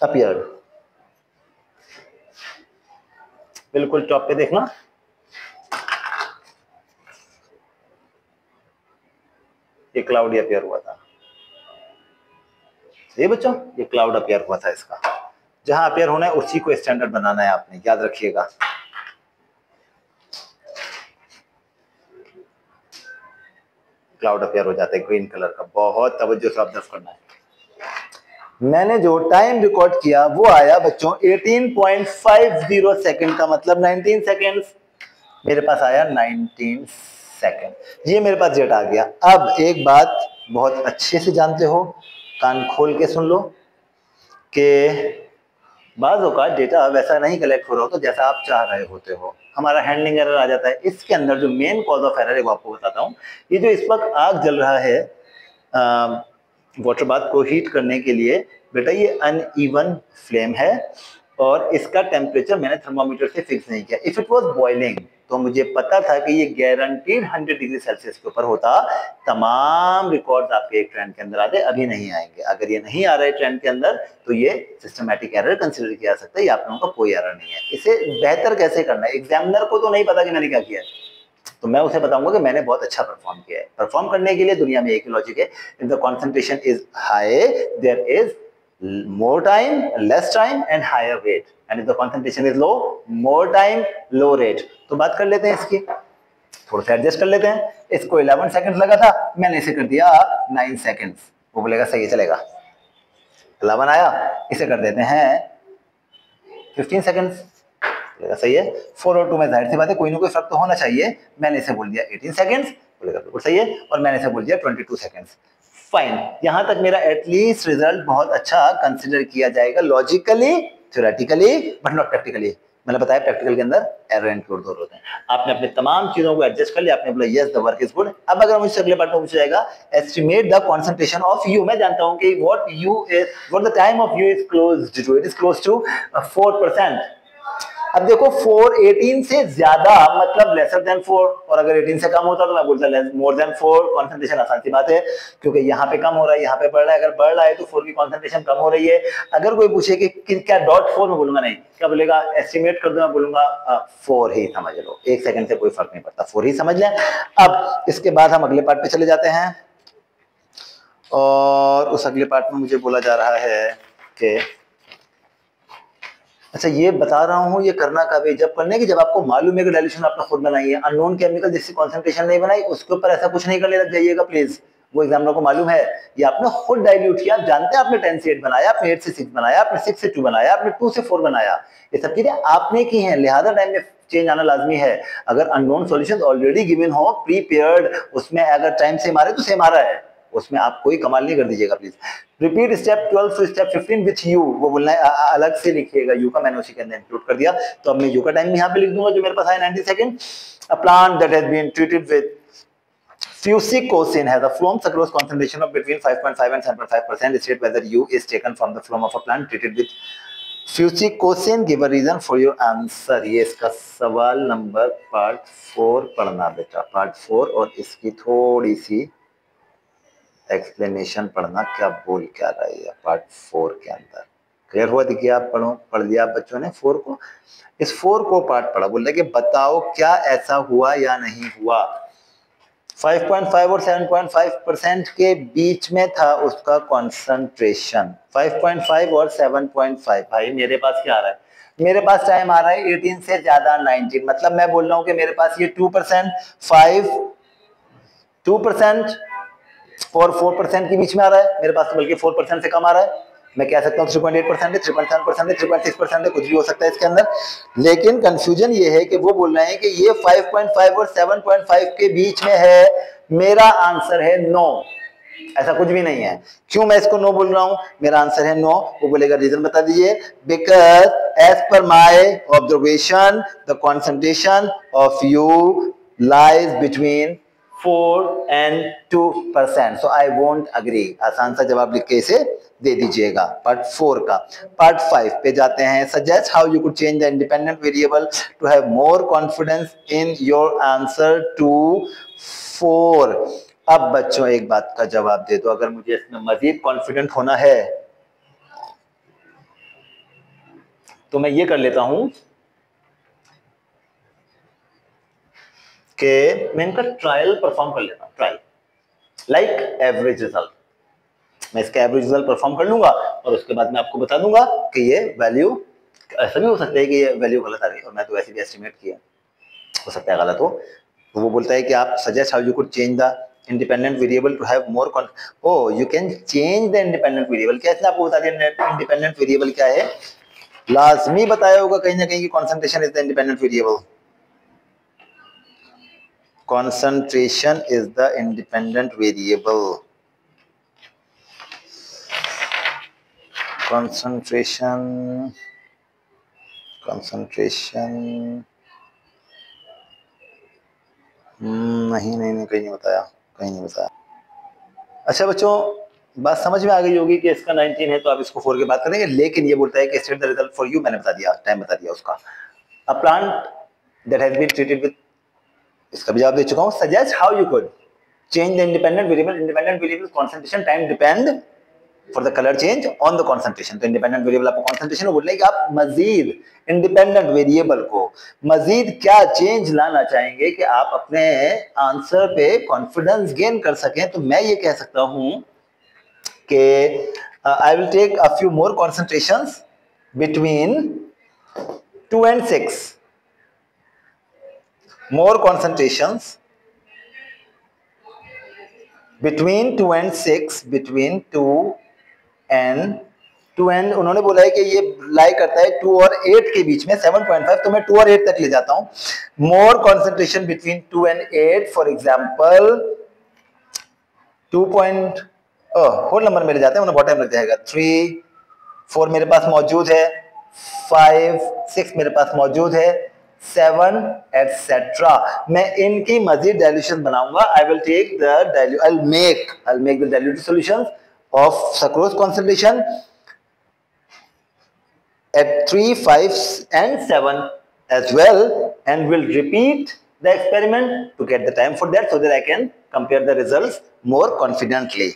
अपीयर्ड, बिल्कुल टॉप पे देखना, ये क्लाउड अपीयर हुआ था। ये बच्चों ये क्लाउड अपीयर हुआ था। इसका जहां अपीयर होना है उसी को स्टैंडर्ड बनाना है आपने, याद रखिएगा। क्लाउड अपीयर हो जाता है ग्रीन कलर का, बहुत तवज्जो से ऑब्जर्व करना है। मैंने जो टाइम रिकॉर्ड किया वो आया बच्चों 18.50 सेकंड का मतलब 19 सेकंड्स। मेरे पास आया 19 सेकंड, ये मेरे पास जेट आ गया। अब एक बात बहुत अच्छे से जानते हो, कान खोल के सुन लो कि बाज़ों का डेटा वैसा नहीं कलेक्ट हो रहा हो तो जैसा आप चाह रहे होते हो, हमारा हैंडलिंग एरर आ जाता है। इसके अंदर जो मेन कॉज ऑफ एरर है वो आपको बताता हूँ। ये जो इस वक्त आग जल रहा है वाटर बाथ को हीट करने के लिए, बेटा ये अनइवन फ्लेम है और इसका टेम्परेचर मैंने थर्मोमीटर से फिक्स नहीं किया। इफ इट वाज बॉइलिंग तो मुझे पता था कि ये गारंटीड 100 डिग्री सेल्सियस के ऊपर होता, तमाम रिकॉर्ड्स आपके एक ट्रेंड के अंदर आते, अभी नहीं आएंगे। अगर ये नहीं आ रहे ट्रेंड के अंदर तो ये सिस्टमैटिक एरर कंसिडर किया जा सकता है, ये आप लोगों का कोई एरर नहीं है। इसे बेहतर कैसे करना है, एग्जामिनर को तो नहीं पता कि मैंने क्या किया है, तो मैं उसे बताऊंगा कि मैंने बहुत अच्छा परफॉर्म किया है। परफॉर्म करने के लिए दुनिया में एक ही लॉजिक है, if the concentration is high there is more time, less time and higher rate, and if the concentration is low, more time, low rate। तो बात कर लेते हैं इसकी, थोड़ा सा एडजस्ट कर लेते हैं। इसको 11 सेकंड्स लगा था, मैंने इसे कर दिया 9 सेकंड्स। वो बोलेगा सही चलेगा, 11 आया, इसे कर देते हैं 15 सेकंड्स। सही है, 4 और 2 में जाहिर सी बात है कोई ना कोई फर्क तो होना चाहिए। मैंने इसे बोल दिया 18 सेकेंड्स, बोलेगा बिल्कुल सही है, और मैंने इसे बोल दिया 22 सेकेंड्स। फाइन, यहां तक मेरा एटलीस्ट रिजल्ट बहुत अच्छा कंसिडर किया जाएगा logically, theoretically, but not practically. मैंने बताया प्रैक्टिकल के अंदर एरर इंक्लूड होते हैं। आपने अपने तमाम चीजों को एडजस्ट कर लिया, आपने बोला yes the work is good. अब अगर मुझसे अगले पार्ट में पूछा जाएगा estimate the concentration of you, मैं जानता हूं कि what the time of you is close to, it is close to 4%। अब देखो 4 18 से ज्यादा मतलब लेसर देन 4, और अगर 18 से कम होता तो मैं बोलता मोर देन 4। कंसंट्रेशन आसान सी बात है, क्योंकि यहाँ पे कम हो रहा है, यहाँ पे बढ़ रहा है। अगर बढ़ रहा है तो 4 की कंसंट्रेशन कम हो रही है। अगर कोई पूछे कि क्या .4 में बोलूंगा, नहीं, क्या बोलेगा, एस्टिमेट कर दूंगा, बोलूंगा 4 ही समझ लो, 1 सेकंड से कोई फर्क नहीं पड़ता, 4 ही समझ लें। अब इसके बाद हम अगले पार्ट पे चले जाते हैं, और उस अगले पार्ट में मुझे बोला जा रहा है कि अच्छा ये बता रहा हूँ, ये करना कब है, जब करने की जब आपको मालूम है कि डाइल्यूशन आपने खुद बनाई है। अननोन केमिकल जिसकी कंसंट्रेशन नहीं बनाई उसके ऊपर ऐसा कुछ नहीं करने लग जाइएगा प्लीज, वो एग्जामिनर को मालूम है ये आपने खुद डाइल्यूट किया। आप जानते हैं आपने 10 से 8 बनाया, आपने 8 से 6 बनाया, आपने 6 से 2 बनाया, आपने 2 से 4 बनाया, ये सब चीजें आपने की हैं, लिहाजा टाइम में चेंज आना लाजमी है। अगर अननोन सॉल्यूशंस ऑलरेडी गिवन हो प्रीपेयर्ड, उसमें अगर टाइम सेम आ रहा है तो सेम आ रहा है, उसमें आप कोई कमाल नहीं कर दीजिएगा please. Repeat step 12 to step 15 with you, वो बोलना है अलग से लिखिएगा, यू का मैंने उसी के अंदर इंक्लूड कर दिया। तो अब मैं यू का टाइम यहाँ पे लिख दूंगा जो मेरे पास है 90 second. A plant that has been treated with fusicosin has a phloem sucrose concentration of between 5.5 and 7.5%. State whether U is taken from the phloem of a plant treated with fusicosin. Give a reason for your answer. ये इसका सवाल number part 4 पढ़ना बेटा, part 4, और इसकी थोड़ी सी explanation पढ़ना, क्या बोल क्या रही है पार्ट 4 के अंदर। क्लियर हुआ? देखिए आप पढ़ लिया आप बच्चों ने 4 को, इस 4 को पार्ट पढ़ा, बोल रहे कि बताओ क्या ऐसा हुआ या नहीं हुआ। 5.5 और 7.5% के बीच में था उसका कंसंट्रेशन, 5.5 और 7.5। भाई मेरे पास क्या आ रहा है, मेरे पास टाइम आ रहा है 18 से ज्यादा 19, मतलब मैं बोल रहा हूं कि मेरे पास ये 2%, 2% और 4% के बीच में आ रहा है, मेरे पास तो बल्कि 4% से कम आ रहा है। मैं कह सकता हूँ 3.8% है, 3.7% है, 3.6% है, कुछ भी हो सकता है इसके अंदर। लेकिन कंफ्यूजन ये है कि वो बोल रहे हैं कि ये 5.5 और 7.5 के बीच में है, मेरा आंसर है नो, ऐसा कुछ भी नहीं है। क्यों मैं इसको नो बोल रहा हूं, मेरा आंसर है नो, वो बोलेगा रीजन बता दीजिए। Because as per my observation the concentration of you lies between 4 and 2%, so I won't agree। आसान सा जवाब लिख के इसे दे दीजिएगा पार्ट 4 का। पार्ट 5 पे जाते हैं। Suggest how you could change the independent variable to have more confidence in your answer to 4। अब बच्चों एक बात का जवाब दे दो, अगर मुझे इसमें मजीद कॉन्फिडेंट होना है तो मैं ये कर लेता हूं कि मैं इनका ट्रायल परफॉर्म कर लेता हूं, ट्रायल लाइक एवरेज रिजल्ट। मैं इसका एवरेज रिजल्ट परफॉर्म कर लूंगा और उसके बाद मैं आपको बता दूंगा कि ये वैल्यू, ऐसा भी हो सकता है कि ये वैल्यू गलत आ रही है और मैं तो वैसे भी एस्टिमेट किया, हो सकता है गलत हो। तो वो बोलता है कि आप suggest how you could change the independent variable to have more you can change the independent variable. कैसे आपको बता दिया इंडिपेंडेंट वेरिएबल क्या है, लाजमी बताया होगा कहीं ना कहीं की concentration is the independent variable. Concentration is the independent variable. Concentration नहीं कहीं नहीं बताया, कहीं नहीं बताया। अच्छा बच्चों बात समझ में आ गई होगी कि इसका 19 है तो आप इसको 4 के बाद करेंगे, लेकिन ये बोलता है कि state the result for you, मैंने बता दिया, टाइम बता दिया उसका। A plant that has been treated with, इसका भी जवाब दे चुका हूं। Suggest how you could change the independent variable, independent variable concentration time depend for the colour change on the concentration. तो इंडिपेंडेंट वेरिएबल आपको कंसंट्रेशन को बोलने कि आप मजीद इंडिपेंडेंट वेरिएबल को मजीद क्या चेंज लाना चाहेंगे कि आप अपने आंसर पे कॉन्फिडेंस गेन कर सकें। तो मैं ये कह सकता हूं कि I will take a few more concentrations between 2 and 6, more concentrations between 2 and 6, between 2 and 2 and उन्होंने बोला है कि ये लाई करता है 2 और 8 के बीच में 7.5, तो मैं 2 और 8 तक ले जाता हूं। More concentration between 2 and 8, for example 2 point whole number में ले जाते हैं, उन्हें बहुत टाइम लग जाएगा। 3 4 मेरे पास मौजूद है, 5 6 मेरे पास मौजूद है, 7 एटसेट्रा। मैं इनकी मजीद डाइल्यूशन बनाऊंगा। I will take the I'll make the diluted solutions of sucrose concentration at 3, 5 and 7 as well, and will repeat the experiment to get the time for that, so that I can compare the results more confidently.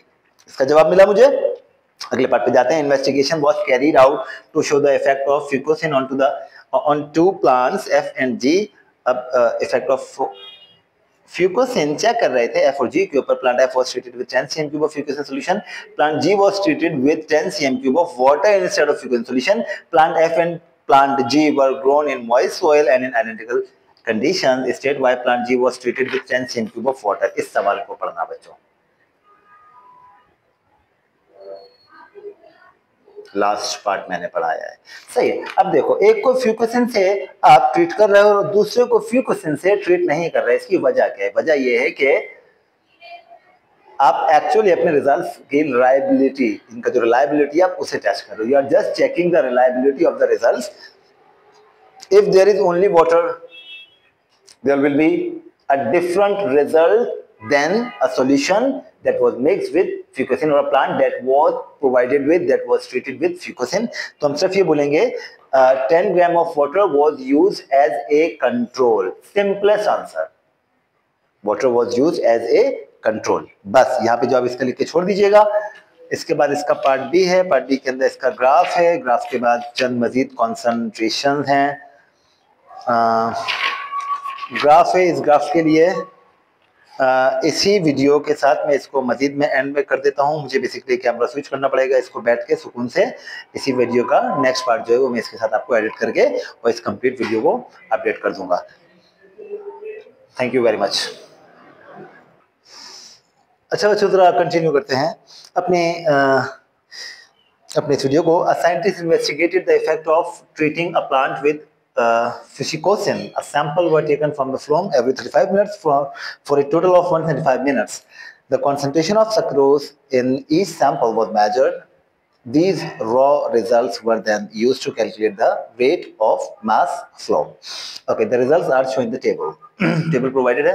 इसका जवाब मिला मुझे। अगले part पे जाते हैं। Investigation was carried out to show the effect of fusicoccin on two plants F and G। अब effect of fusicoccin check कर रहे थे F और G के ऊपर। Plant F was treated with 10 cm cube of fucosin solution, plant G was treated with 10 cm cube of water instead of fucosin solution. Plant F and plant G were grown in moist soil and in identical conditions. State why plant G was treated with 10 cm cube of water। इस सवाल को पढ़ना बच्चों, last part मैंने पढ़ाया है। सही है। अब देखो, एक को फ्यूकोसिन से आप ट्रीट कर रहे हो और दूसरे को फ्यूकोसिन से ट्रीट नहीं कर रहे। इसकी वजह क्या है? वजह यह है कि आप एक्चुअली अपने रिजल्ट्स की रिलायबिलिटी, इनका जो रिलायबिलिटी आप उसे टेस्ट कर रहे हो। You are just checking the reliability of the results. If there is only water, there will be a different result than a solution that was mixed with fucosin or a plant that was treated with fucosin। तो हम सिर्फ ये बोलेंगे 10 gram of water was used as a control। simplest answer, water was used as a control। बस यहाँ पे जो आप इसका लिख के छोड़ दीजिएगा। इसके बाद इसका पार्ट बी है। पार्ट बी के अंदर इसका ग्राफ है। ग्राफ के बाद चंद मजीद कॉन्सेंट्रेशन हैं। ग्राफ है। इस ग्राफ के लिए इसी वीडियो के साथ मैं इसको मजीद में एंड में कर देता हूं। मुझे बेसिकली कैमरा स्विच करना पड़ेगा, इसको बैठ के सुकून से। इसी वीडियो का नेक्स्ट पार्ट जो है वो मैं इसके साथ आपको एडिट करके और इस कंप्लीट वीडियो को अपडेट कर दूंगा। Thank you very much. अच्छा बच्चों, जरा कंटिन्यू करते हैं अपने इस वीडियो को। A scientist investigated the effect of treating a plant with fucosin। A sample were taken from the phloem every 35 minutes for a total of 125 minutes. The concentration of sucrose in each sample was measured. These raw results were then used to calculate the rate of mass flow। Okay, the results are shown in the table। Table provided है।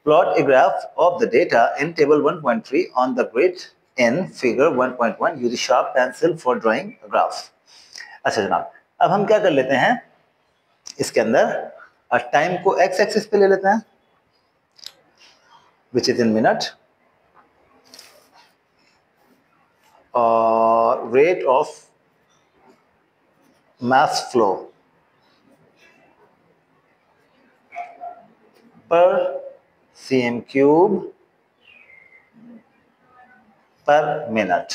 Plot a graph of the data in table 1.3 on the grid in figure 1.1। Use a sharp pencil for drawing a graph। अच्छा जनाब, अब हम क्या कर लेते हैं, इसके अंदर टाइम को एक्स एक्सिस पे ले लेते हैं, विच इज इन मिनट, और रेट ऑफ मास फ्लो पर cm क्यूब पर मिनट,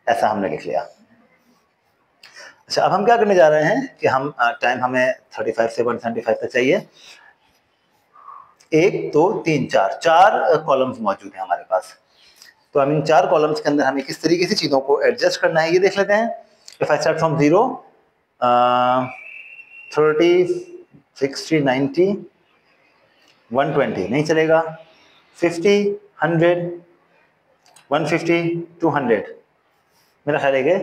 ऐसा हमने लिख लिया। अच्छा, अब हम क्या करने जा रहे हैं कि हम टाइम हमें 35 से 175 तक चाहिए। 1 2 3 4 कॉलम्स मौजूद हैं हमारे पास। तो हम इन 4 कॉलम्स के अंदर हमें किस तरीके से चीज़ों को एडजस्ट करना है ये देख लेते हैं। इफ आई स्टार्ट फ्रॉम 0, 30 60 90 120 नहीं चलेगा, 50 100 150 200 मेरा ख्याल है कि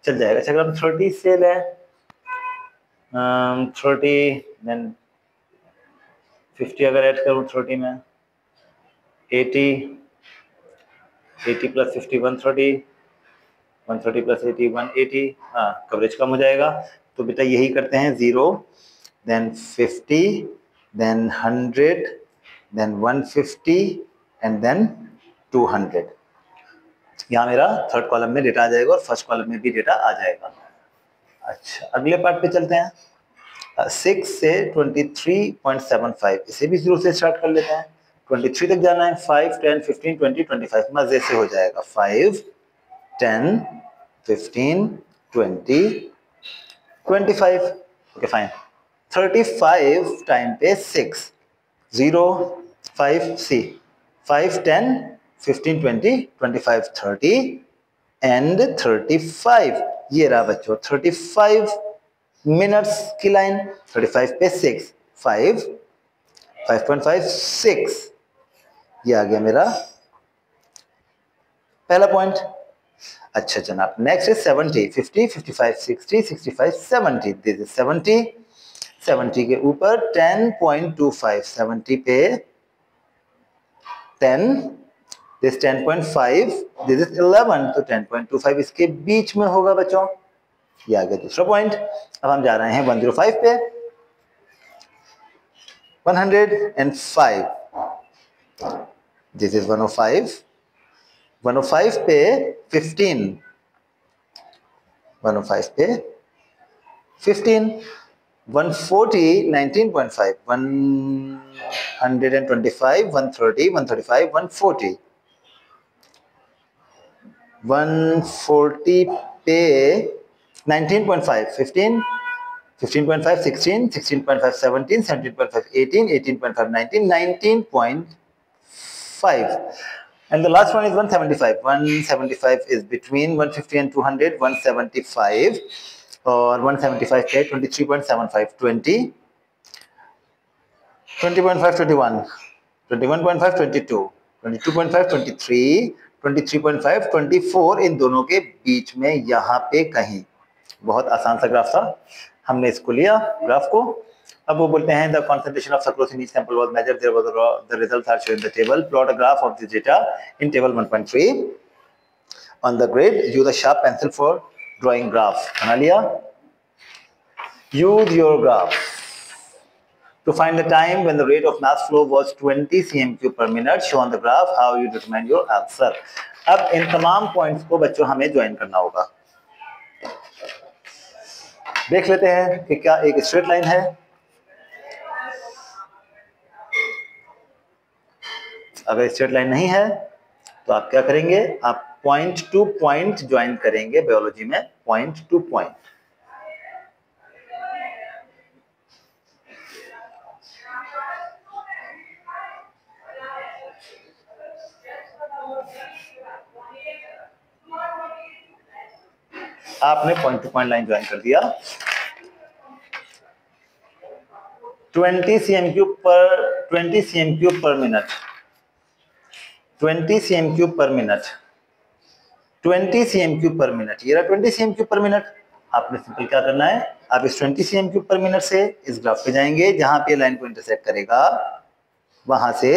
चल जाएगा। अच्छा, अगर हम 30 से लें 30 देन 50 अगर ऐड करूँ 30 में 80 80 प्लस 50 130 130 प्लस 80 180। हाँ, कवरेज कम हो जाएगा। तो बेटा यही करते हैं, 0 then 50 then 100 then 150 and then 200। यहाँ मेरा थर्ड कॉलम में डेटा आ जाएगा और फर्स्ट कॉलम में भी डेटा आ जाएगा। अच्छा, अगले पार्ट पे चलते हैं। 6 से 23.75, इसे भी 0 से स्टार्ट कर लेते हैं। 23 तक जाना है। 5 10 15 20 25 मजे से हो जाएगा। 5 10 15 20 25। Okay fine. 35 टाइम पे 6 0 5 सी 5 10 15 20 25 30 एंड 35, ये रहा बच्चों 35 मिनट्स की लाइन, 35 पे 6, 5.5 6, ये आ गया मेरा पहला पॉइंट। अच्छा जनाब, नेक्स्ट इज 70, 50, 55, 60, 65, 70, दिस इज 70, 70 के ऊपर 10.25, 70 पे 10, दिस 10.5, दिस इज 11, तो 10.25 इसके बीच में होगा बच्चों। ये आ गया दूसरा पॉइंट। अब हम जा रहे हैं 105 पे, 105, दिस इज 105, 105 पे 15, 105 पे 15, 140, 19.5, 125, 130, 135, 140, 140 पे 19.5, 15, 15.5, 16, 16.5, 17, 17.5, 18, 18.5, 19, 19.5. And the last one is 175. 175 is between 150 and 200, 175, or 175 पे 23.75, 20, 20.5, 21, 21.5, 22, 22.5, 23, 23.5, 24, इन दोनों के बीच में यहाँ पे कहीं। बहुत आसान सा ग्राफ था, हमने इसको लिया ग्राफ को। अब वो बोलते हैं the concentration of sucrose in each sample was measured, there was the results are shown in the table, plot a graph of the data in table 1.3 on the grid, use a sharp pencil for drawing graph। बना लिया, use your graph to find the time when the rate of mass flow was 20 cm³ per minute, show on the graph how you determine your answer। अब इन तमाम points को बच्चों हमें join करना होगा। देख लेते हैं कि क्या एक स्ट्रेट लाइन है। अगर स्ट्रेट लाइन नहीं है तो आप क्या करेंगे, आप पॉइंट टू पॉइंट ज्वाइन करेंगे। बायोलॉजी में पॉइंट टू पॉइंट। आपने point two point line join कर दिया। 20 cm³ पर मिनट, 20 cm³ पर मिनट, 20 cm³ पर मिनट, ये रहा 20 cm³ पर मिनट। आपने सिंपल क्या करना है, आप इस 20 cm³ पर मिनट से इस ग्राफ पे जाएंगे, जहां पे लाइन को इंटरसेक्ट करेगा वहां से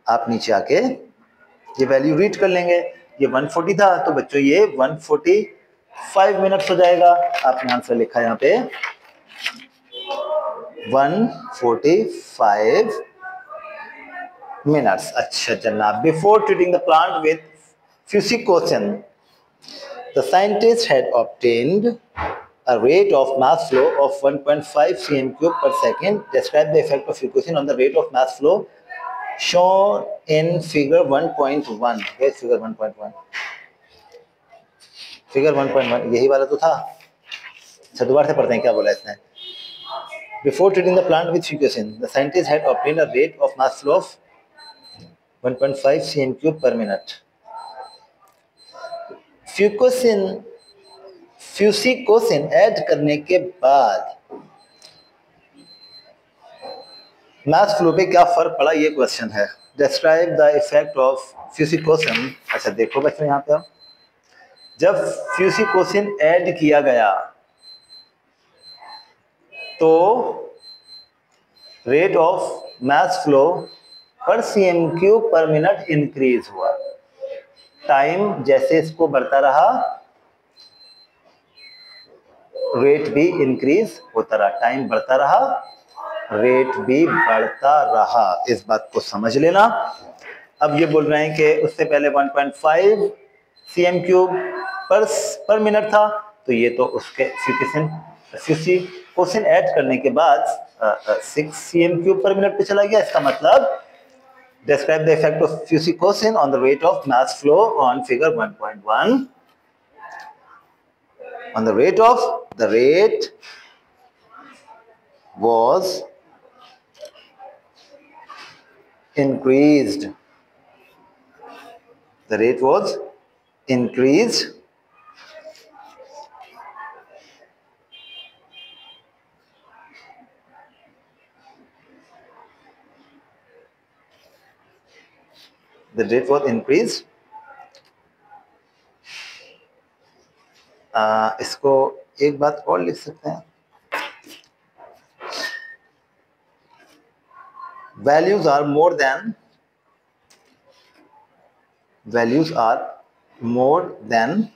आप नीचे आके ये वैल्यू रीड कर लेंगे। ये 140 था तो बच्चों ये 145 मिनट्स हो जाएगा। आपने आंसर लिखा यहाँ पे 145 minutes। अच्छा जनाब, before treating the plant with fusicosin, the scientists had obtained a rate of mass flow of 1.5 cm³ per second। Describe the effect of fusicosin on the rate of mass flow shown in figure 1.1। Yes, figure 1.1, figure 1.1 यही वाला तो था। अच्छा दोबारा से पढ़ते हैं क्या बोला इसने। Before treating the plant with fusicosin, the scientists had obtained a rate of mass flow of 1.5 cm³ per minute। फ्यूसिकोसिन add करने के बाद मास फ्लो पे क्या फर्क पड़ा, ये क्वेश्चन है। Describe the effect of fusicoccin. अच्छा देखो बच्चों, यहाँ पे हम जब फ्यूसिकोसिन ऐड किया गया तो रेट ऑफ मास फ्लो पर cm³ पर मिनट इंक्रीज हुआ। टाइम जैसे इसको बढ़ता रहा रेट भी इंक्रीज होता रहा, टाइम बढ़ता रहा रेट भी बढ़ता रहा। इस बात को समझ लेना। अब ये बोल रहे हैं कि उससे पहले 1.5 cm³ पर मिनट था, तो ये तो उसके फ्यूसिकोसिन ऐड करने के बाद 6 cm³ पर मिनट पे चला गया। इसका मतलब describe the effect of fusicosin on the rate of mass flow on figure 1.1। on the rate was increased, the rate was increased the rate was increased. इसको एक बात और लिख सकते हैं, values are more than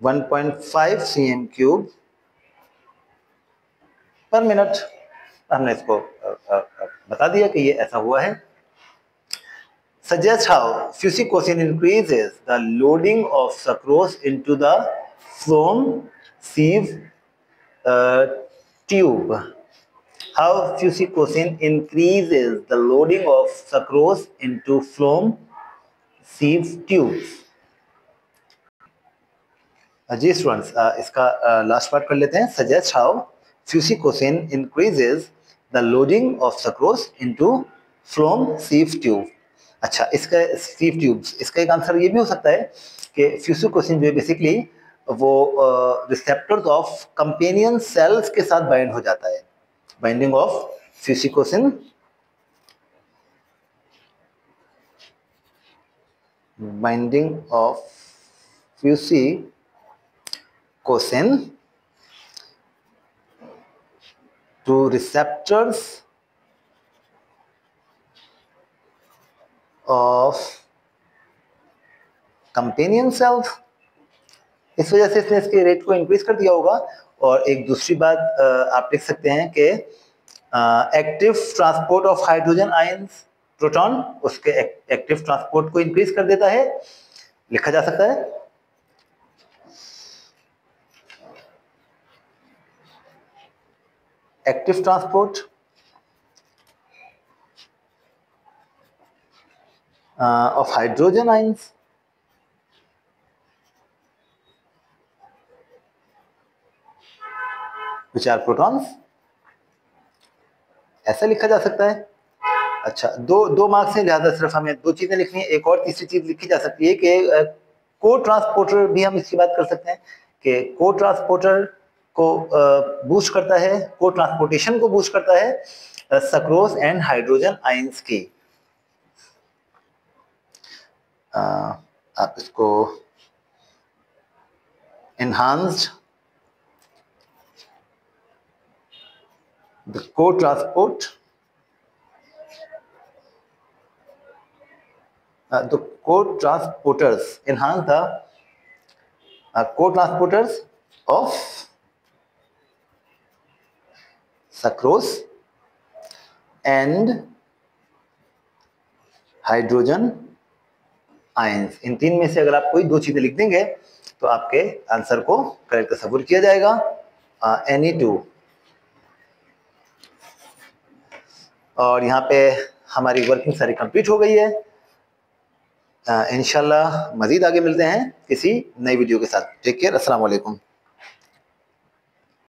1.5 cm cube per minute. हमने इसको बता दिया कि ये ऐसा हुआ है. Suggest how fusicosin increases the loading of sucrose into the phloem sieve tube. How fusicosin increases the loading of sucrose into phloem sieve tubes. Ji students, इसका लास्ट पार्ट कर लेते हैं. Suggest how fusicosin increases the loading of sucrose into phloem sieve tube. अच्छा, इसका sieve tubes, इसका एक answer ये भी हो सकता है कि fusicosin जो है बेसिकली वो रिसेप्टर्स ऑफ कंपेनियन सेल्स के साथ बाइंड हो जाता है. Binding of fusicosin to receptors of companion cells. इस वजह से इसने इसके रेट को इंक्रीज कर दिया होगा. और एक दूसरी बात आप लिख सकते हैं कि active transport of hydrogen ions proton उसके एक्टिव ट्रांसपोर्ट को इंक्रीज कर देता है. लिखा जा सकता है active transport of hydrogen ions which are protons. ऐसा लिखा जा सकता है. अच्छा, दो मार्क्स से लिहाजा सिर्फ हमें दो चीजें लिखनी है. एक और तीसरी चीज लिखी जा सकती है कि को ट्रांसपोर्टर भी हम इसकी बात कर सकते हैं कि को ट्रांसपोर्टर को बूस्ट करता है, को ट्रांसपोर्टेशन को बूस्ट करता है सक्रोज एंड हाइड्रोजन आयंस की. आप इसको enhanced the co-transporters enhance the co-transporters of sucrose and hydrogen ions. इन तीन में से अगर आप कोई दो चीजें लिख देंगे तो आपके आंसर को करेक्ट तस्वुर किया जाएगा. Any two. और यहाँ पे हमारी वर्किंग सारी कंप्लीट हो गई है. इंशाल्लाह मजीद आगे मिलते हैं किसी नई वीडियो के साथ. Take care. अस्सलाम वालेकुम.